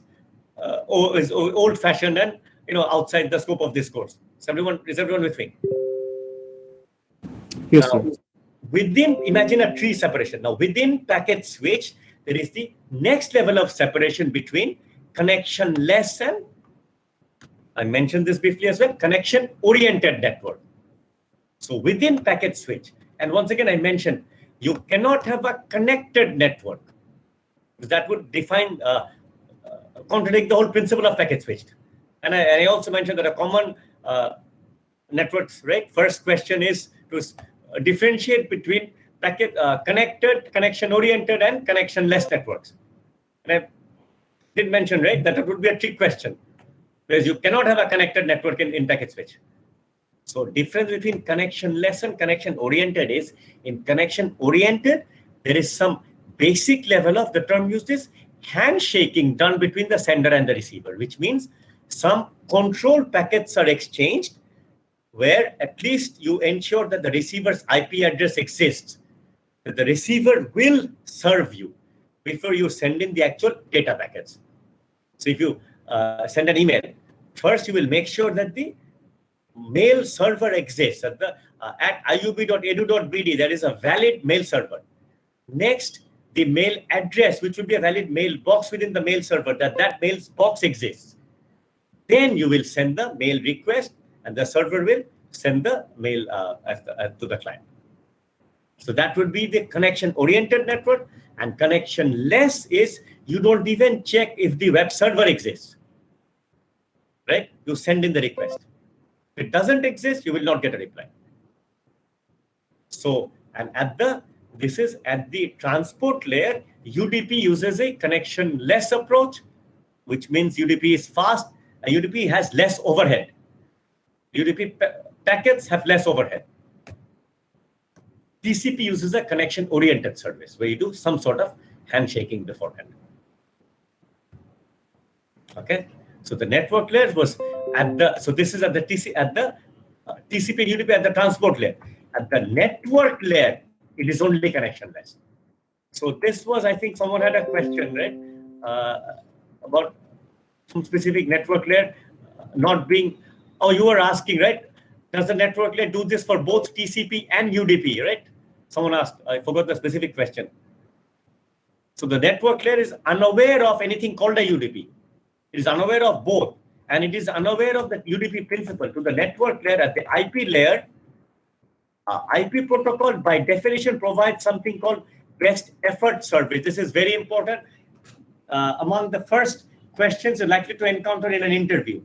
old-fashioned and outside the scope of this course. Is everyone with me? Yes, sir. Imagine a tree separation. Now, within packet switch, there is the next level of separation between connection-less and, I mentioned this briefly as well, connection-oriented network. So within packet switch, and once again, I mentioned, you cannot have a connected network, because that would contradict the whole principle of packet switch. And I also mentioned that a common networks, right? First question is to differentiate between connected, connection-oriented, and connection-less networks. And I did mention, right, that it would be a trick question, because you cannot have a connected network in packet switch. So difference between connection-less and connection-oriented is, in connection-oriented, there is some basic level of, the term used is handshaking done between the sender and the receiver, which means some control packets are exchanged where at least you ensure that the receiver's IP address exists, that the receiver will serve you before you send in the actual data packets. So if you send an email, first you will make sure that the mail server exists at iub.edu.bd. There is a valid mail server. Next, the mail address, which will be a valid mailbox within the mail server, that mailbox exists. Then you will send the mail request, and the server will send the mail to the client. So that would be the connection-oriented network. And connection-less is you don't even check if the web server exists, right? You send in the request. If it doesn't exist, you will not get a reply. So, and this is at the transport layer, UDP uses a connection-less approach, which means UDP is fast and UDP has less overhead. UDP packets have less overhead. TCP uses a connection-oriented service where you do some sort of handshaking beforehand. Okay, so the network layer was this is at the TCP and UDP at the transport layer. At the network layer, it is only connectionless. So this was, I think someone had a question, right, about some specific network layer not being. Oh, you were asking, right? Does the network layer do this for both TCP and UDP, right? Someone asked. I forgot the specific question. So the network layer is unaware of anything called a UDP. It is unaware of both, and it is unaware of the UDP principle. To the network layer, at the IP layer, IP protocol by definition provides something called best effort service. This is very important. Among the first questions you're likely to encounter in an interview.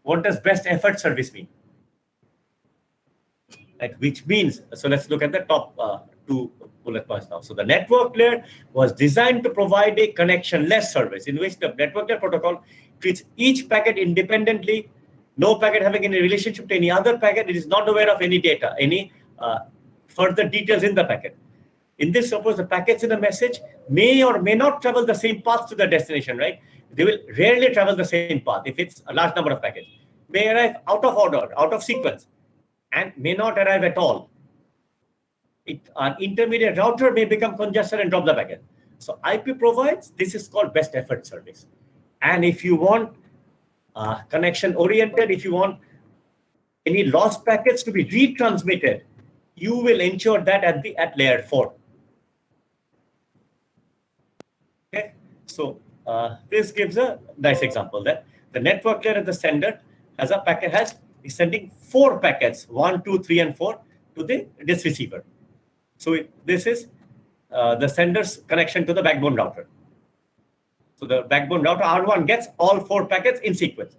What does best effort service mean? Like, which means, so let's look at the top two bullet points now. So the network layer was designed to provide a connection-less service in which the network layer protocol treats each packet independently, no packet having any relationship to any other packet. It is not aware of any data, any further details in the packet. In this, suppose the packets in a message may or may not travel the same path to the destination, right? They will rarely travel the same path if it's a large number of packets. May arrive out of order, out of sequence, and may not arrive at all. An intermediate router may become congested and drop the packet. So IP provides, this is called best effort service. And if you want connection oriented, if you want any lost packets to be retransmitted, you will ensure that at layer 4. Okay, so this gives a nice example that the network layer at the sender has a packet is sending 4 packets, 1, 2, 3, and 4 to this receiver. So this is the sender's connection to the backbone router. So the backbone router R1 gets all 4 packets in sequence.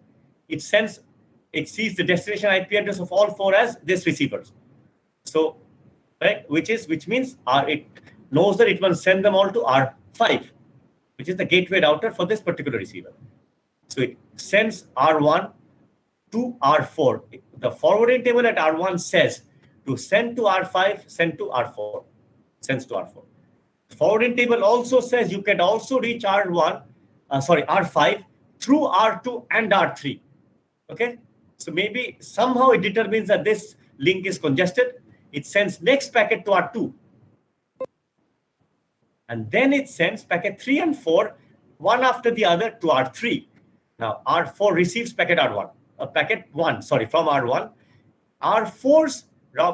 It sees the destination IP address of all 4 as this receivers. So, right, which means knows that it must send them all to R5, which is the gateway router for this particular receiver. So it sends R1 to R4. The forwarding table at R1 says to send to R5, send to R4, sends to R4. Forwarding table also says you can also reach R5 through R2 and R3. Okay, so maybe somehow it determines that this link is congested. It sends next packet to R2, and then it sends packet 3 and 4, one after the other, to R3. Now R4 receives packet R1, from R1. R4's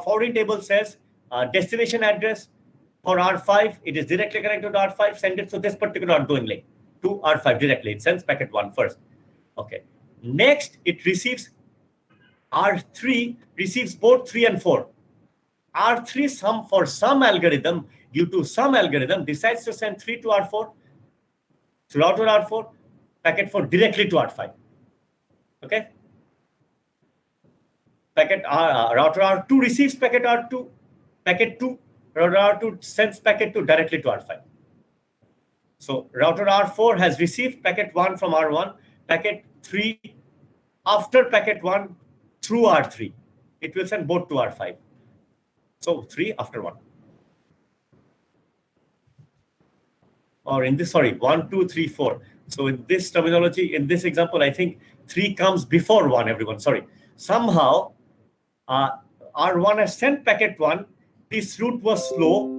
forwarding table says destination address for R5, it is directly connected to R5, send it to this particular outgoing link to R5 directly. It sends packet 1 first. Okay. Next, it receives R3, receives both 3 and 4. R3, for some algorithm, due to some algorithm, decides to send 3 to R4, to router R4, packet 4 directly to R5. Okay. Router R2 receives packet R2, packet 2, router R2 sends packet 2 directly to R5. So router R4 has received packet 1 from R1, packet 3 after packet 1 through R3. It will send both to R5. So 3 after 1. Or in this, 1, 2, 3, 4. So in this terminology, in this example, I think 3 comes before 1, everyone. Somehow, R1 has sent packet 1. This route was slow.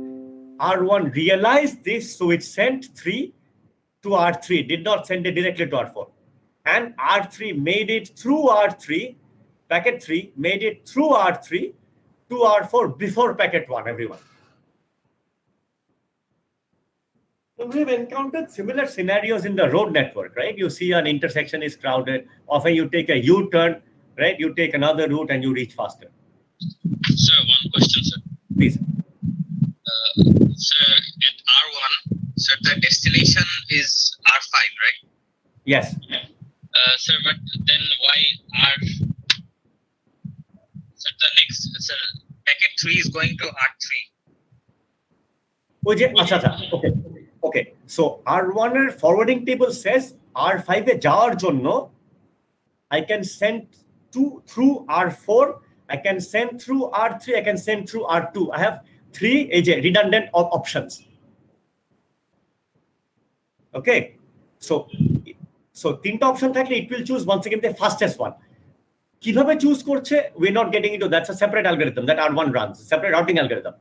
R1 realized this, so it sent 3 to R3, did not send it directly to R4. And R3 made it through R3, packet 3 made it through R3 to R4 before packet 1, everyone. So we've encountered similar scenarios in the road network, right? You see an intersection is crowded. Often you take a U-turn, right? You take another route and you reach faster. Sir, one question, sir. Please. Sir, at R1, sir, the destination is R5, right? Yes. Sir, but then why sir, packet 3 is going to R3. Okay. So R1 এর forwarding table says R5 এ যাওয়ার জন্য I can send through R4, I can send through R3, I can send through R2. I have 3 redundant options. Okay. So 3টা option থাকলে it will choose once again the fastest one. কিভাবে choose করছে, we're not getting into that's a separate algorithm that R1 runs, separate routing algorithm.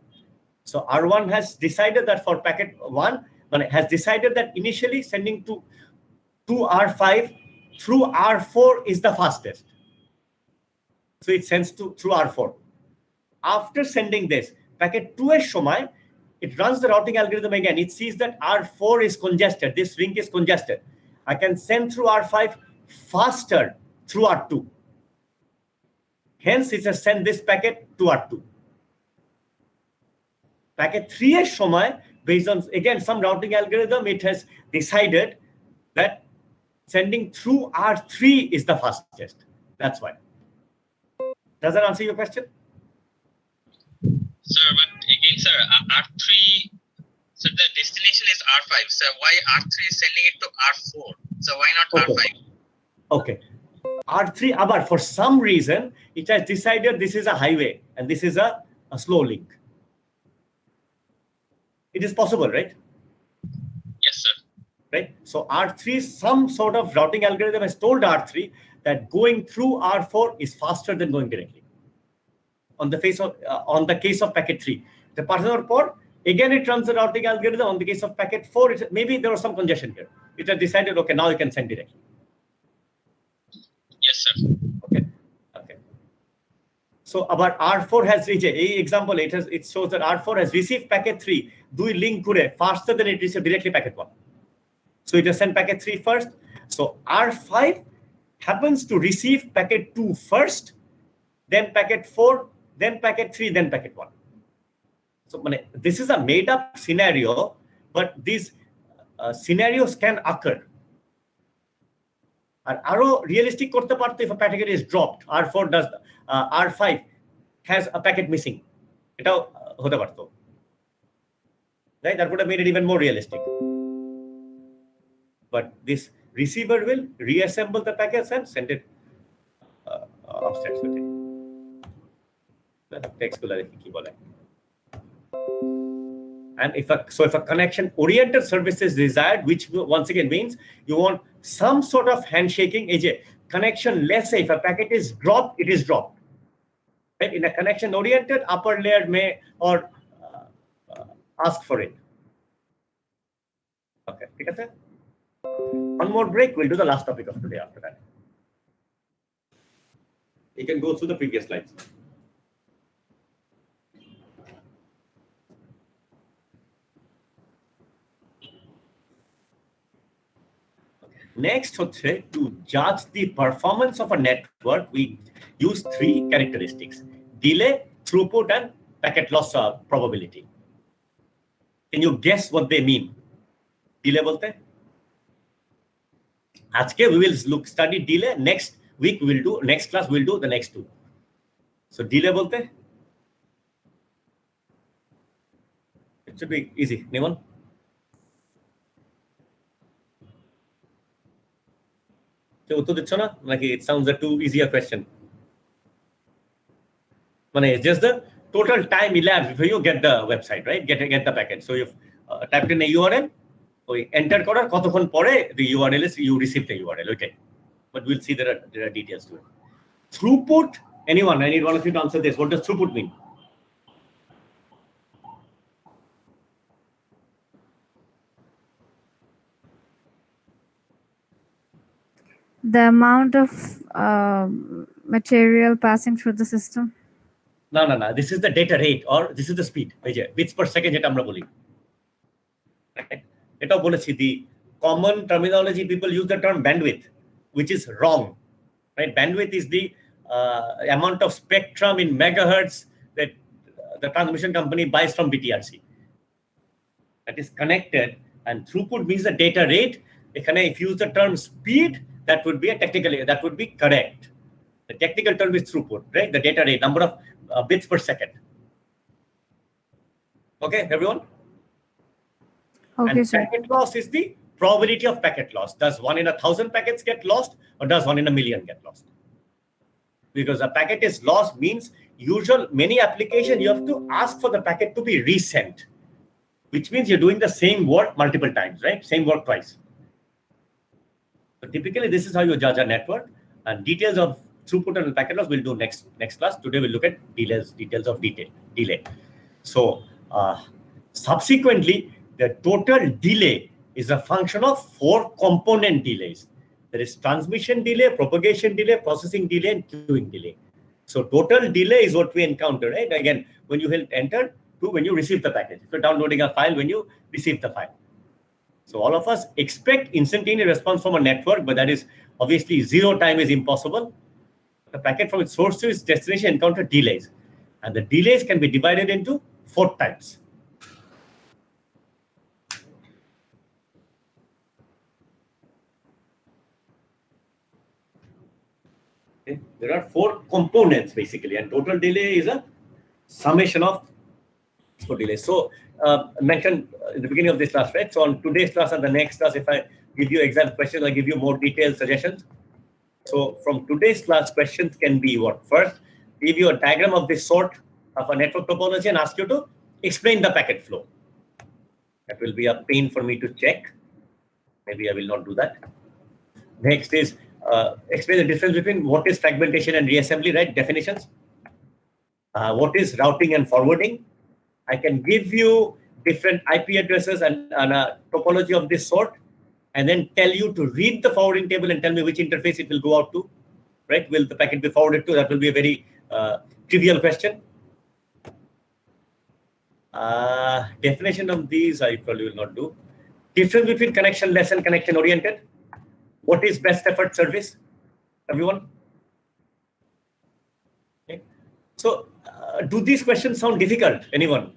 So R1 has decided that for packet 1, has decided that initially sending to R5 through R4 is the fastest. So it sends through R4. After sending this, packet 2 এর সময়, it runs the routing algorithm again. It sees that R4 is congested. This link is congested. I can send through R5 faster through R2. Hence, it has sent this packet to R2. Packet 3 এর সময়, based on, again, some routing algorithm, it has decided that sending through R3 is the fastest. That's why. Does that answer your question? Sir, but again, sir, R3, so the destination is R5. So why R3 is sending it to R4? So why not R5? Okay. R3, but for some reason, it has decided this is a highway and this is a slow link. It is possible, right? Yes, sir. Right? So R3, some sort of routing algorithm has told R3 that going through R4 is faster than going directly. On the case of packet 3. The particular port, again, it runs the routing algorithm. On the case of packet 4, maybe there was some congestion here. It has decided, okay, now you can send directly. Yes, sir. Okay. So about R4 has reached a example. It shows that R4 has received packet 3. Do link kure faster than it received directly packet 1. So it has sent packet 3 first. So R5 happens to receive packet 2 first, then packet 4, then packet 3, then packet 1. So this is a made up scenario, but these scenarios can occur. And আরো realistic করতে পারতো if a packet is dropped. R4 does, R5 has a packet missing. এটাও হতে পারতো. right? That would have made it even more realistic. But this receiver will reassemble the packets and send it upstairs with it. Text key bole. And if a connection-oriented service is desired, which once again means you want some sort of handshaking. Connection, let's say if a packet is dropped, it is dropped. Right? In a connection-oriented, upper layer may or ask for it. Okay, okay. One more break. We'll do the last topic of today after that. You can go through the previous slides. Next, to judge the performance of a network, we use three characteristics: delay, throughput, and packet loss probability. Can you guess what they mean? Delay bolte? Today we will study delay. Next week we will do, next class we will do the next two. So delay bolte? It should be easy. Anyone? It sounds a too easy a question. It's just the total time elapsed before you get the website, right? Get the packet. So you've typed in a URL, enter করার কতক্ষণ পরে the URL is you receive the URL. Okay, but we'll see there are details to it. Throughput. Anyone? I need one of you to answer this. What does throughput mean? The amount of material passing through the system. No. This is the data rate or this is the speed. Bits per second যেটা আমরা বলি। এটাও বলেছি, the common terminology people use the term bandwidth, which is wrong. Right? Bandwidth is the amount of spectrum in megahertz that the transmission company buys from BTRC. That is connected, and throughput means the data rate. If you use the term speed, that would be that would be correct. The technical term is throughput, right? The data rate, number of bits per second. Okay, everyone? Okay, and sir. packet loss is the probability of packet loss. Does 1 in 1,000 packets get lost, or does 1 in 1,000,000 get lost? Because a packet is lost means many applications you have to ask for the packet to be resent, which means you're doing the same work multiple times, right? Same work twice. So typically, this is how you judge a network, and details of throughput and packet loss we'll do next class. Today we'll look at details of delay. So subsequently, the total delay is a function of 4 component delays. There is transmission delay, propagation delay, processing delay, and queuing delay. So total delay is what we encounter, right? Again, when you hit enter to when you receive the package. If you're downloading a file, when you receive the file. So all of us expect instantaneous response from a network, but that is obviously 0 time is impossible. The packet from its source to its destination encounter delays. And the delays can be divided into 4 types. Okay. There are 4 components basically, and total delay is a summation of 4 delays. So mentioned in the beginning of this class, right? So on today's class and the next class, if I give you exam questions, I'll give you more detailed suggestions. So from today's class, questions can be what? First, give you a diagram of this sort of a network topology and ask you to explain the packet flow. That will be a pain for me to check. Maybe I will not do that. Next is explain the difference between what is fragmentation and reassembly, right? Definitions. What is routing and forwarding? I can give you different IP addresses and a topology of this sort, and then tell you to read the forwarding table and tell me which interface it will go out to, right? Will the packet be forwarded to? That will be a very trivial question. Definition of these, I probably will not do. Difference between connection-less and connection-oriented. What is best effort service? Everyone? Okay. So, do these questions sound difficult? Anyone?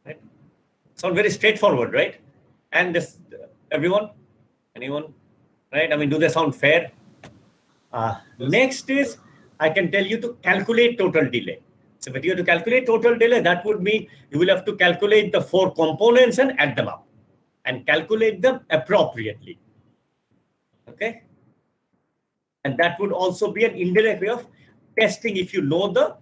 Right? Sound very straightforward, right? And this, everyone? Anyone? Right? I mean, do they sound fair? Next is, I can tell you to calculate total delay. So if you have to calculate total delay, that would mean you will have to calculate the 4 components and add them up and calculate them appropriately. Okay? And that would also be an indirect way of testing if you know the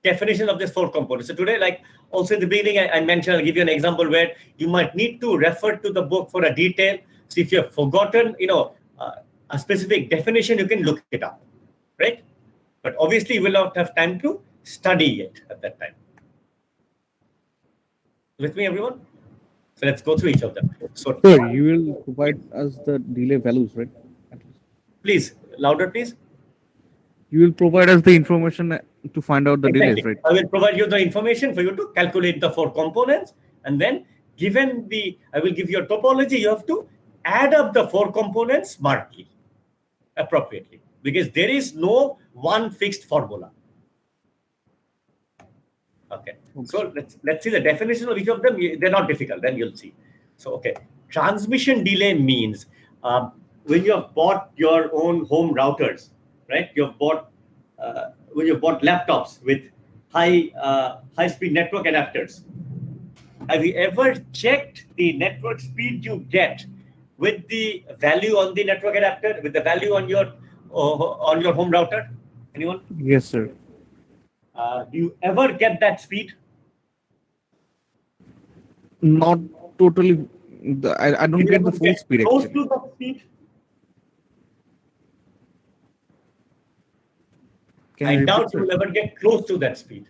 definition of these 4 components. So today, like also in the beginning, I mentioned, I'll give you an example where you might need to refer to the book for a detail. So if you have forgotten, a specific definition, you can look it up, right? But obviously, you will not have time to study it at that time. With me, everyone? So let's go through each of them. So Sir, you will provide us the delay values, right? please, louder, please. You will provide us the information to find out the delays, right? I will provide you the information for you to calculate the 4 components, and then I will give you a topology. You have to add up the 4 components smartly, appropriately, because there is no one fixed formula. Okay. So let's see the definition of each of them. They're not difficult. Then you'll see. So okay, transmission delay means when you have bought your own home routers, right? You've bought when you bought laptops with high-speed network adapters. Have you ever checked the network speed you get with the value on the network adapter, with the value on your home router? Anyone? Yes, sir. Do you ever get that speed? Not totally. I don't get the full speed Close actually. to the speed? Can I you doubt repeat, you sir? will ever get close to that speed.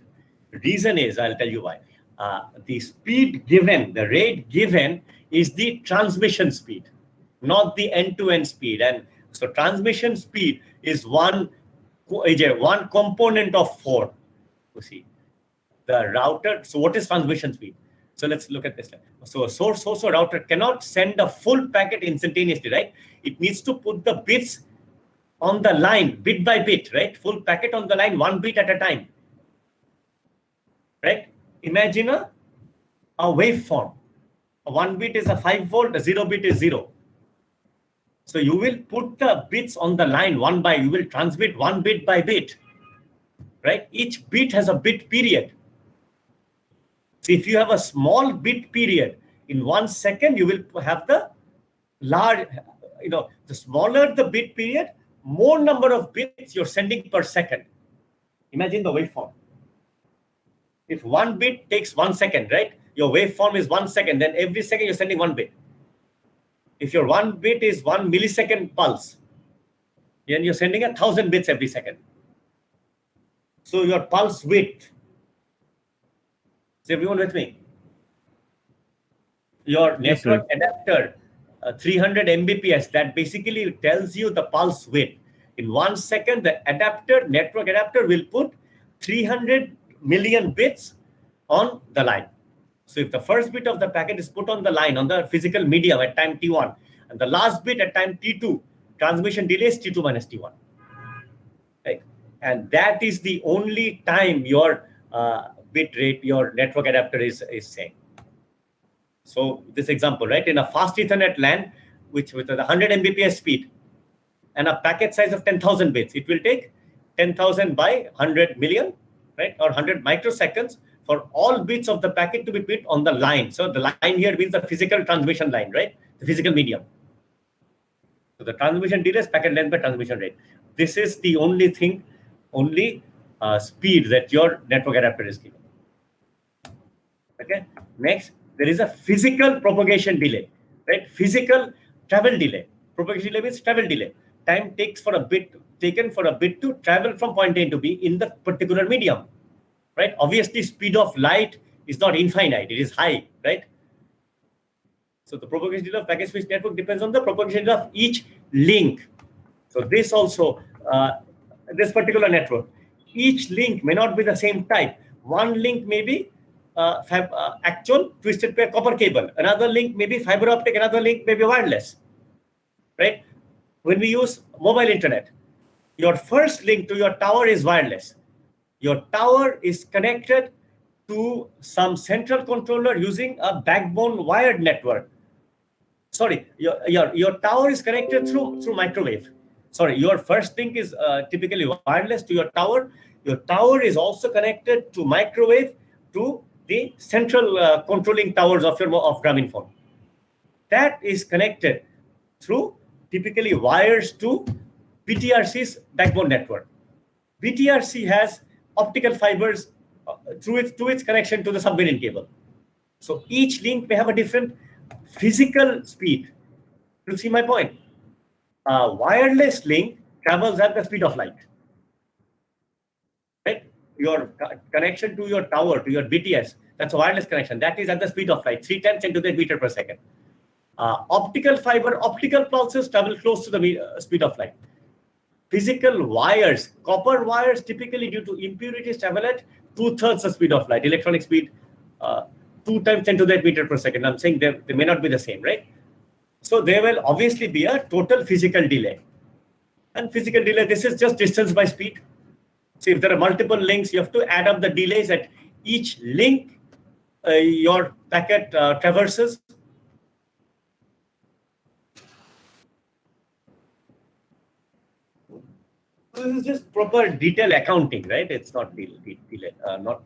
The reason is, I'll tell you why. The speed given, the rate given is the transmission speed, not the end-to-end speed. And so transmission speed is one component of 4. You see, the router. So what is transmission speed? So let's look at this. So a source or router cannot send a full packet instantaneously, right? It needs to put the bits on the line, bit by bit, right? Full packet on the line, 1 bit at a time, right? Imagine a waveform. A 1 bit is a 5 volt, a 0 bit is 0. So you will put the bits on the line you will transmit 1 bit by bit, right? Each bit has a bit period. So if you have a small bit period, in 1 second, you will have the large, the smaller the bit period, more number of bits you're sending per second. Imagine the waveform. If 1 bit takes 1 second, right? Your waveform is 1 second, then every second you're sending 1 bit. If your 1 bit is 1 millisecond pulse, then you're sending 1,000 bits every second. So your pulse width. Is everyone with me? Your Yes, network sir. adapter, 300 Mbps, that basically tells you the pulse width. In 1 second, the network adapter will put 300 million bits on the line. So if the first bit of the packet is put on the line on the physical medium at time t1, and the last bit at time t2, transmission delay is t2 minus t1. Right? And that is the only time your bit rate, your network adapter is saying. So this example, right? In a fast Ethernet LAN, with a 100 Mbps speed and a packet size of 10,000 bits, it will take 10,000 by 100 million, right? Or 100 microseconds for all bits of the packet to be put on the line. So the line here means the physical transmission line, right? The physical medium. So the transmission delay is packet length by transmission rate. This is the only thing, speed that your network adapter is giving. Okay. Next, there is a physical propagation delay, right? Physical travel delay. Propagation delay means travel delay. Time taken for a bit to travel from point A to B in the particular medium, right? Obviously, speed of light is not infinite; it is high, right? So the propagation delay of packet switch network depends on the propagation delay of each link. So this also, this particular network, each link may not be the same type. One link may be actual twisted pair copper cable. Another link may be fiber optic. Another link may be wireless, right? When we use mobile internet, your first link to your tower is wireless. Your tower is connected to some central controller using a backbone wired network. Sorry, your tower is connected through microwave. Sorry, your first link is typically wireless to your tower. your tower is also connected to microwave to the central controlling towers of your of Grameenphone. That is connected through typically wires to BTRC's backbone network. BTRC has optical fibers through its connection to the submarine cable. So each link may have a different physical speed. You see my point? A wireless link travels at the speed of light. Right? Your connection to your tower, to your BTS, that's a wireless connection. That is at the speed of light, 3/10 into the meter per second. Optical fiber, optical pulses travel close to the speed of light. Physical wires, copper wires, typically due to impurities, travel at 2/3 the speed of light. Electronic speed, 2 times 10 to the meter per second. I'm saying they may not be the same, right? So there will obviously be a total physical delay. And physical delay, this is just distance by speed. So if there are multiple links, you have to add up the delays at each link your packet traverses. This is just proper detail accounting, right? It's not delay, not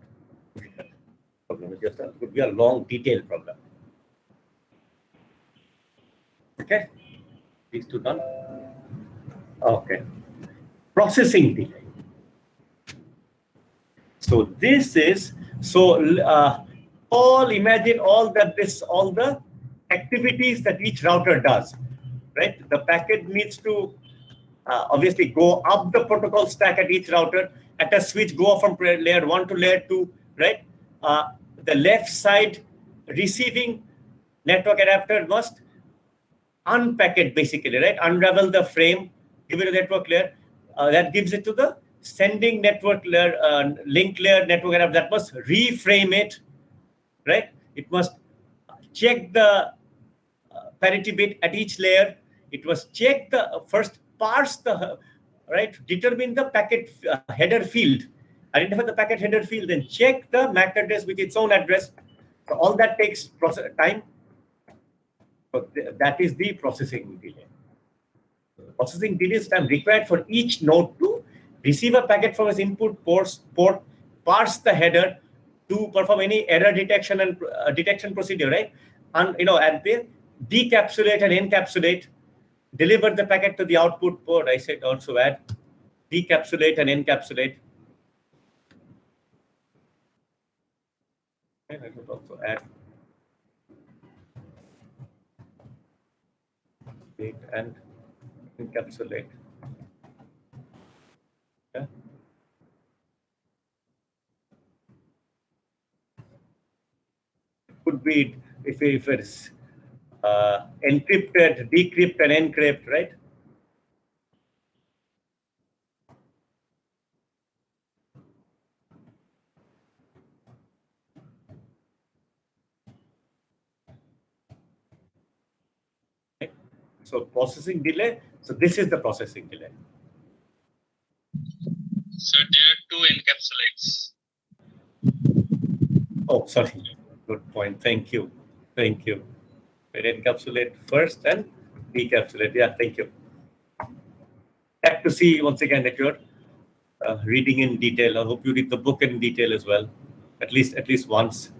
problem. It just could be a long detail problem. Okay, these two done. Okay, processing delay. So this is imagine all the activities that each router does, right? The packet needs to obviously go up the protocol stack at each router. At a switch, go from layer 1 to layer 2, right? The left side receiving network adapter must unpack it basically, right? Unravel the frame, give it a network layer. That gives it to the sending network layer, link layer network adapter that must reframe it, right? It must check the parity bit at each layer. It must check the first parse the, right? Determine the packet header field. Identify the packet header field, then check the MAC address with its own address. So all that takes time. So that is the processing delay. Processing delay is time required for each node to receive a packet from its input port, parse the header to perform any error detection and detection procedure, right? And and they decapsulate and encapsulate, deliver the packet to the output port. I said also add decapsulate and encapsulate. And I should also add and encapsulate. Yeah. Could be if it's encrypted, decrypt, and encrypt, right? So processing delay. So this is the processing delay. So there are 2 encapsulates. Oh, sorry. Good point. Thank you. Thank you. We'll encapsulate first and decapsulate. Yeah, thank you. Glad to see once again that you're reading in detail. I hope you read the book in detail as well, at least once.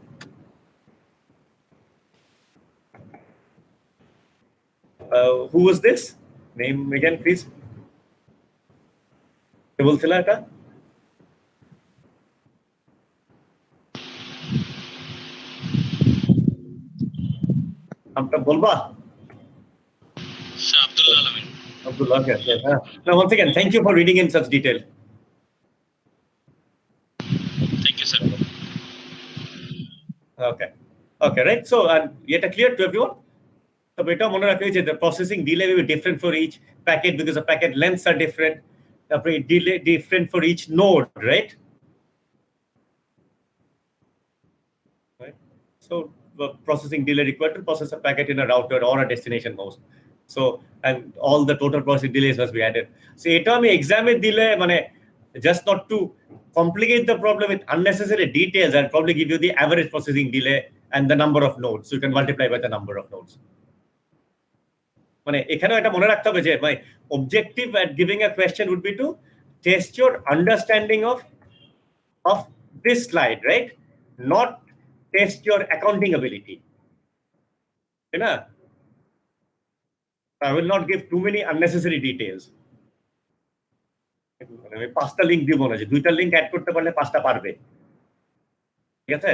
Who was this? Name again, please. বলছিলা এটা? নামটা বলবা? Sir Abdullah Alamin. Abdullah, okay. Yeah. No, once again, thank you for reading in such detail. Thank you, sir. Okay. Okay, right. So, yet clear to everyone? So, beta mone rakhe je the processing delay will be different for each packet because the packet lengths are different. Delay different for each node, right? Right. So, the processing delay required to process a packet in a router or a destination host. So, and all the total processing delays must be added. So, eta ami exam e dile mane just not to complicate the problem with unnecessary details, I'll probably give you the average processing delay and the number of nodes. So you can multiply by the number of nodes. মানে এখানেও এটা মনে রাখতে হবে যে my objective at giving a question would be to test your understanding of of this slide, right? Not test your accounting ability. You know? I will not give too many unnecessary details. আমি 5টা link দিব না যে 2টা link add করতে পারলে 5টা পারবে ঠিক আছে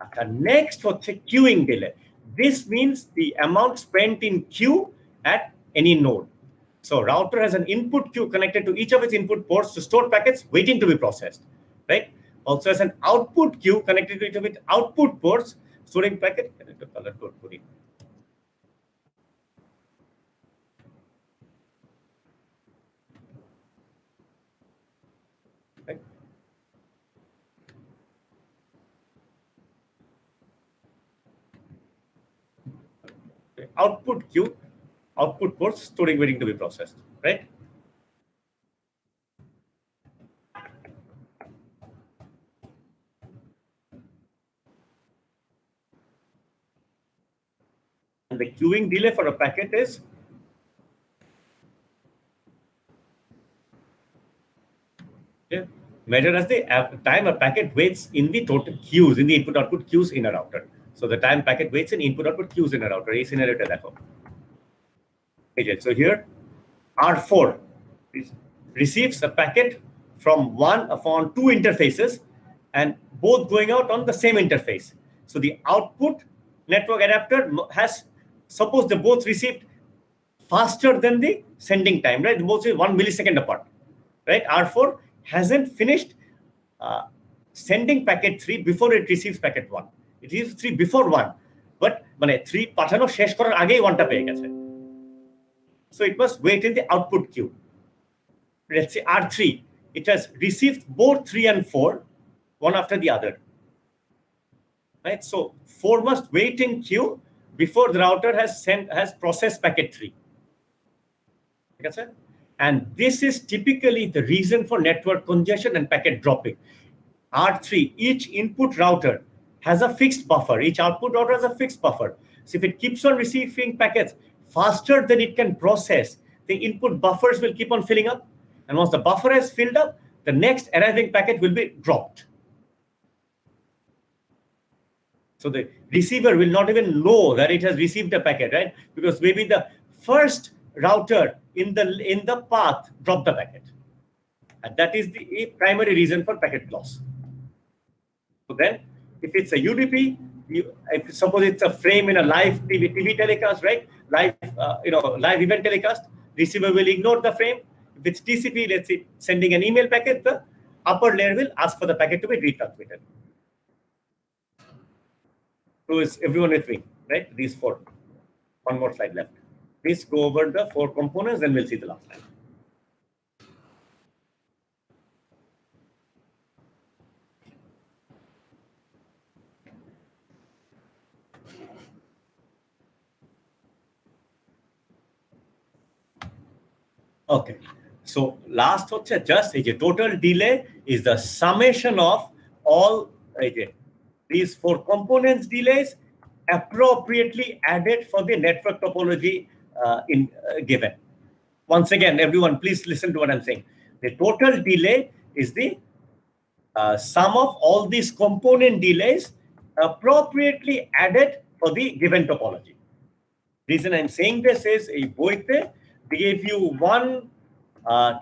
আচ্ছা নেক্সট হচ্ছে queuing delay. This means the amount spent in queue at any node. So router has an input queue connected to each of its input ports to store packets waiting to be processed, right? Also has an output queue connected to each of its output ports storing packets. Color code for it. Output queue, output ports storing waiting to be processed, right? And the queuing delay for a packet is measured as the time a packet waits in the total queues, in the input-output queues in a router. So the time packet waits in input-output queues in a router. A scenario দেখো. So here, R4 receives a packet from upon two interfaces and both going out on the same interface. So the output network adapter has, suppose they both received faster than the sending time, right? Both is 1 millisecond apart, right? R4 hasn't finished sending packet 3 before it receives packet 1. It receives 3 before 1, but মানে 3 পাঠানো শেষ করার আগেই 1টা পেয়ে গেছে. So it must wait in the output queue. Let's say R3, it has received both 3 and 4, one after the other. Right? So 4 must wait in queue before the router has processed packet 3. Okay, and this is typically the reason for network congestion and packet dropping. R3, each input router has a fixed buffer. Each output router has a fixed buffer. So if it keeps on receiving packets faster than it can process, the input buffers will keep on filling up. And once the buffer has filled up, the next arriving packet will be dropped. So the receiver will not even know that it has received a packet, right? Because maybe the first router in the path dropped the packet. And that is the primary reason for packet loss. So then, if it's a UDP, if suppose it's a frame in a live TV telecast, right? Live event telecast, receiver will ignore the frame. If it's TCP, let's say sending an email packet, the upper layer will ask for the packet to be retransmitted. So is everyone with me, right? These 4. One more slide left. Please go over the 4 components, then we'll see the last slide. Okay, so last হচ্ছে just এই যে total delay is the summation of all এই যে these 4 components delays appropriately added for the network topology given. Once again, everyone, please listen to what I'm saying. The total delay is the sum of all these component delays appropriately added for the given topology. Reason I'm saying this is a boite they gave you one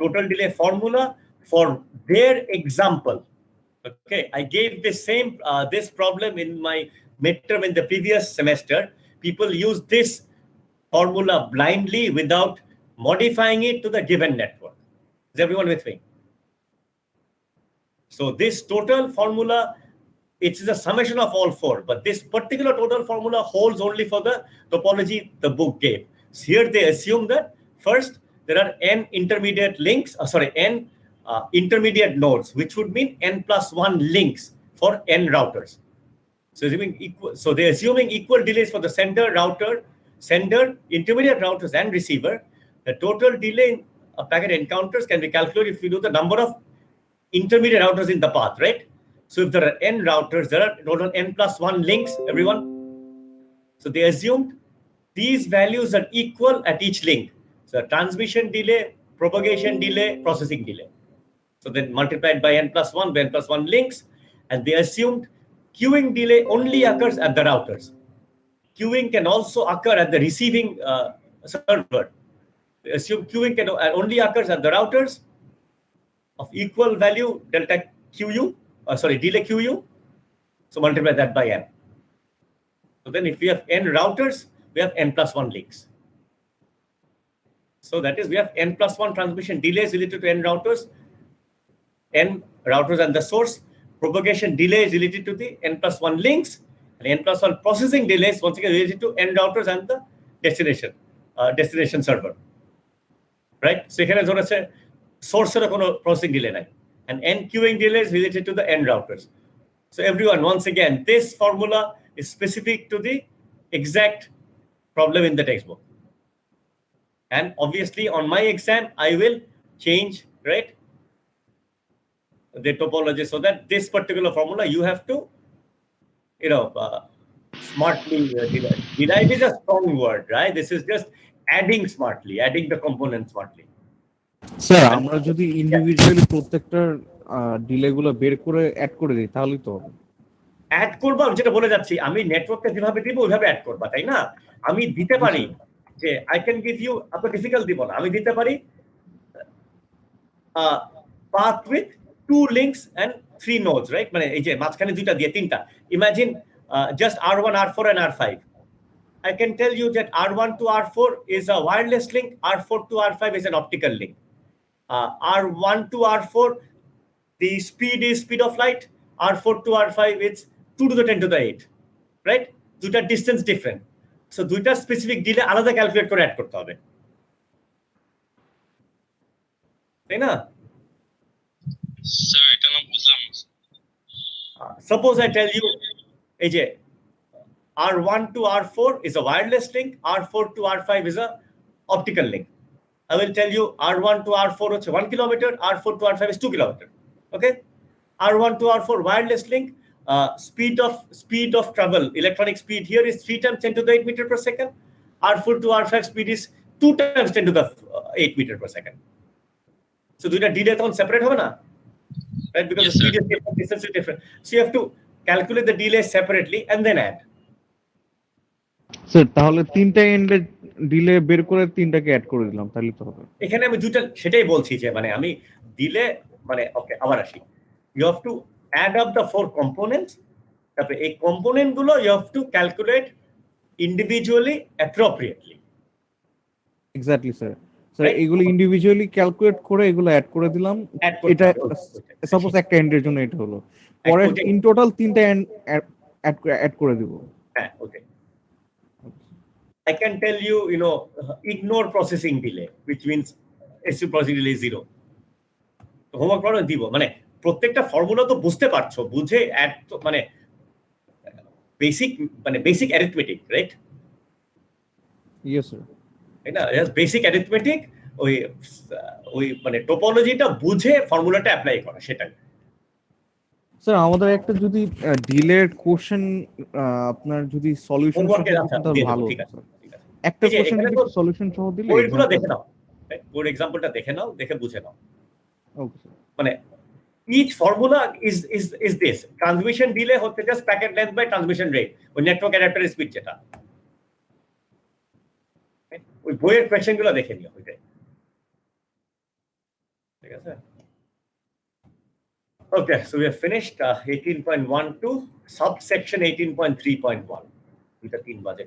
total delay formula for their example. Okay, I gave the same this problem in my midterm in the previous semester. People use this formula blindly without modifying it to the given network. Is everyone with me? So this total formula, it is a summation of all 4, but this particular total formula holds only for the topology the book gave. So here they assume that first there are n intermediate links, n intermediate nodes, which would mean n+1 links for n routers. So they're assuming equal delays for the sender, intermediate routers, and receiver. The total delay of packet encounters can be calculated if you do the number of intermediate routers in the path, right? So if there are n routers, there are total n+1 links, everyone. So they assumed these values are equal at each link. So transmission delay, propagation delay, processing delay. So then multiplied by n+1 links, and they assumed queuing delay only occurs at the routers. Queuing can also occur at the receiving server. They assume queuing can only occurs at the routers of equal value delta QU, delay QU. So multiply that by n. So then if we have n routers, we have n plus 1 links. So that is, we have n plus 1 transmission delays related to n routers and the source. Propagation delay is related to the n plus 1 links, and n plus 1 processing delays once again related to n routers and the destination server. Right? So here is a source of processing delay, and n queuing delay is related to the n routers. So everyone, once again, this formula is specific to the exact problem in the textbook. And obviously on my exam, I will change, right, the topology so that this particular formula you have to, smartly derive. Derive is a strong word, right? This is just adding smartly, adding the components smartly. Sir আমরা যদি individually প্রত্যেকটার delay গুলো বের করে add করে দিই তাহলেই তো হবে। অ্যাড করবো, আমি যেটা বলে যাচ্ছি, আমি নেটওয়ার্কটা যেভাবে দিব ওইভাবে অ্যাড করবা, তাই না? আমি দিতে পারি যে আই ক্যান গিভ ইউ, আপনার ডিফিকাল্ট দিব না, আমি দিতে পারি path with 2 links and 3 nodes, right? মানে এই যে মাঝখানে দুইটা দিয়ে তিনটা, imagine just R1, R4 and R5. I can tell you that R1 to R4 is a wireless link, R4 to R5 is an optical link. R1 to R4, the speed is speed of light. R4 to R5, it's 2 to the 10 to the 8, right? দুইটা distance different. So দুইটা specific delay আলাদা calculate করে add করতে হবে, তাই না? Sir এটা না বুঝলাম। Suppose I tell you, এই যে R1 to R4 is a wireless link, R4 to R5 is a optical link. I will tell you R1 to R4 is 1 kilometer, R4 to R5 is 2 kilometer. Okay, R1 to R4 wireless link, speed of travel, electronic speed here is 3 times 10 to the 8 meter per second. R4 to R5 speed is 2 times 10 to the 8 meter per second. So দুইটা delay তখন separate হবে না, right? Because Yes, the speed sir. is different, distance is different. So you have to calculate the delay separately and then add. Sir তাহলে তিনটা এন্ডে delay বের করে তিনটাকে অ্যাড করে দিলাম তাহলে তো হবে। এখানে আমি দুইটা সেটাই বলছি যে মানে আমি দিলে মানে ওকে আবার আসি, you have to add up the 4 components, তারপরে এই কম্পোনেন্ট গুলো you have to calculate individually appropriately. Exactly sir. Sir Right? এগুলো ইন্ডিভিজুয়ালি ক্যালকুলেট করে এগুলো অ্যাড করে দিলাম। Add করতে এটা হবে। সাপোজ একটা এন্ডের জন্য এটা হলো, পরে ওটাই। ইন টোটাল তিনটা এন্ড অ্যাড করে দিব। হ্যাঁ, ওকে। I can tell you, ignore processing delay, which means SU processing delay is 0. Homework করে দিব, মানে প্রত্যেকটা ফর্মুলা তো বুঝতে পারছো, বুঝে অ্যাড তো মানে basic arithmetic, right? Yes sir. তাই না? বেসিক অ্যারিথমেটিক, ওই মানে টোপোলজিটা বুঝে ফর্মুলাটা অ্যাপ্লাই করা, সেটাই। স্যার আমাদের একটা যদি ডিলের কোশ্চেন আপনার যদি সলিউশন হোমওয়ার্কে ভালো, ঠিক আছে, ঠিক আছে। একটা এই যে কোশ্চেন এখানে যদি তো সলিউশন সহ দিলে কোডগুলো দেখে নাও, কোড এক্সাম্পলটা দেখে নাও, দেখে বুঝে নাও। Okay sir. মানে each formula is this transmission delay হচ্ছে just packet length by transmission rate, ওই নেটওয়ার্ক অ্যাডাপ্টার স্পিড যেটা, ওই বইয়ের কোয়েশ্চেন গুলো দেখে নিও, ওইটাই, ঠিক আছে? Okay, so we have finished 18.12 subsection 18.3.1. এটা 3 বাজে,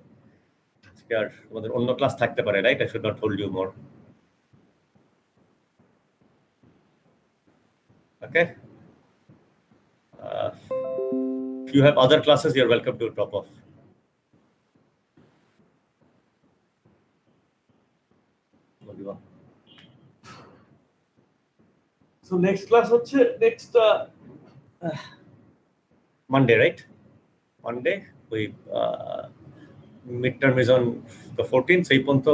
আজকে আর আমাদের অন্য ক্লাস থাকতে পারে, right? I should not hold you more. Okay. If you have other classes, you're welcome to drop off. So next class হচ্ছে next Monday, right? Monday, we midterm is on the 14th. So এই পর্যন্ত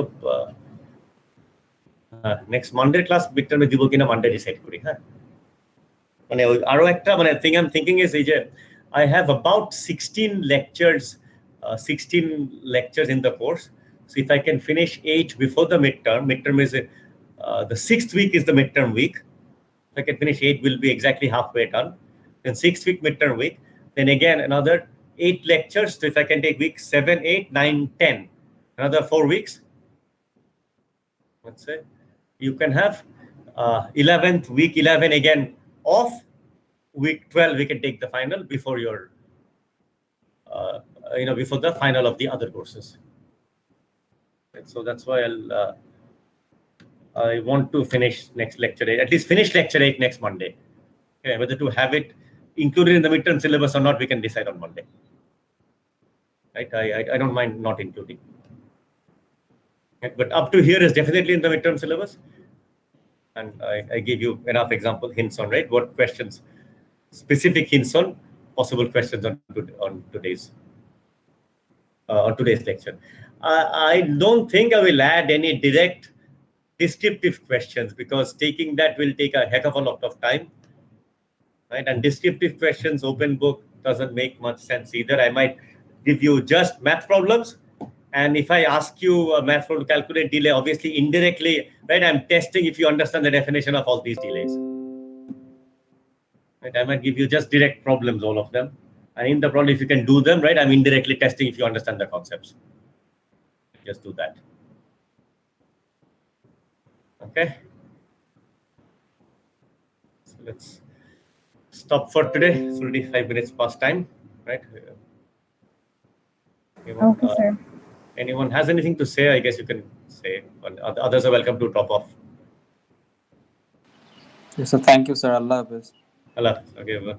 next Monday class midterm এ দিব কিনা Monday decide করি, হ্যাঁ? মানে আরো একটা মানে thing I'm thinking is এই যে I have about 16 lectures in the course. So if I can finish 8 before the midterm is the 6th week is the midterm week. If I can finish 8, will be exactly halfway done. then 6-week midterm week, then again another 8 lectures. So if I can take week 7, 8, 9, 10, another 4 weeks, let's say, you can have 11th, week 11 again off, week 12 we can take the final before your, before the final of the other courses. Right, so that's why I want to finish next lecture 8, at least finish lecture 8 next Monday. Okay, whether to have it included in the midterm syllabus or not, we can decide on Monday. Right, I don't mind not including. Right, but up to here is definitely in the midterm syllabus. And I gave you enough example hints on, right, what questions, specific hints on possible questions on today's lecture. I don't think I will add any direct descriptive questions, because taking that will take a heck of a lot of time, right? And descriptive questions, open book, doesn't make much sense either. I might give you just math problems, and if I ask you a math problem to calculate delay, obviously indirectly, right, I'm testing if you understand the definition of all these delays. Right, I might give you just direct problems, all of them, and in the problem, if you can do them, right, I'm indirectly testing if you understand the concepts. Just do that. Okay. So let's stop for today. It's already 5 minutes past time, right? Okay, sir. Anyone has anything to say? I guess you can say. Others are welcome to drop off. Yes, sir. Thank you, sir. Allah Hafiz. Allah. Okay.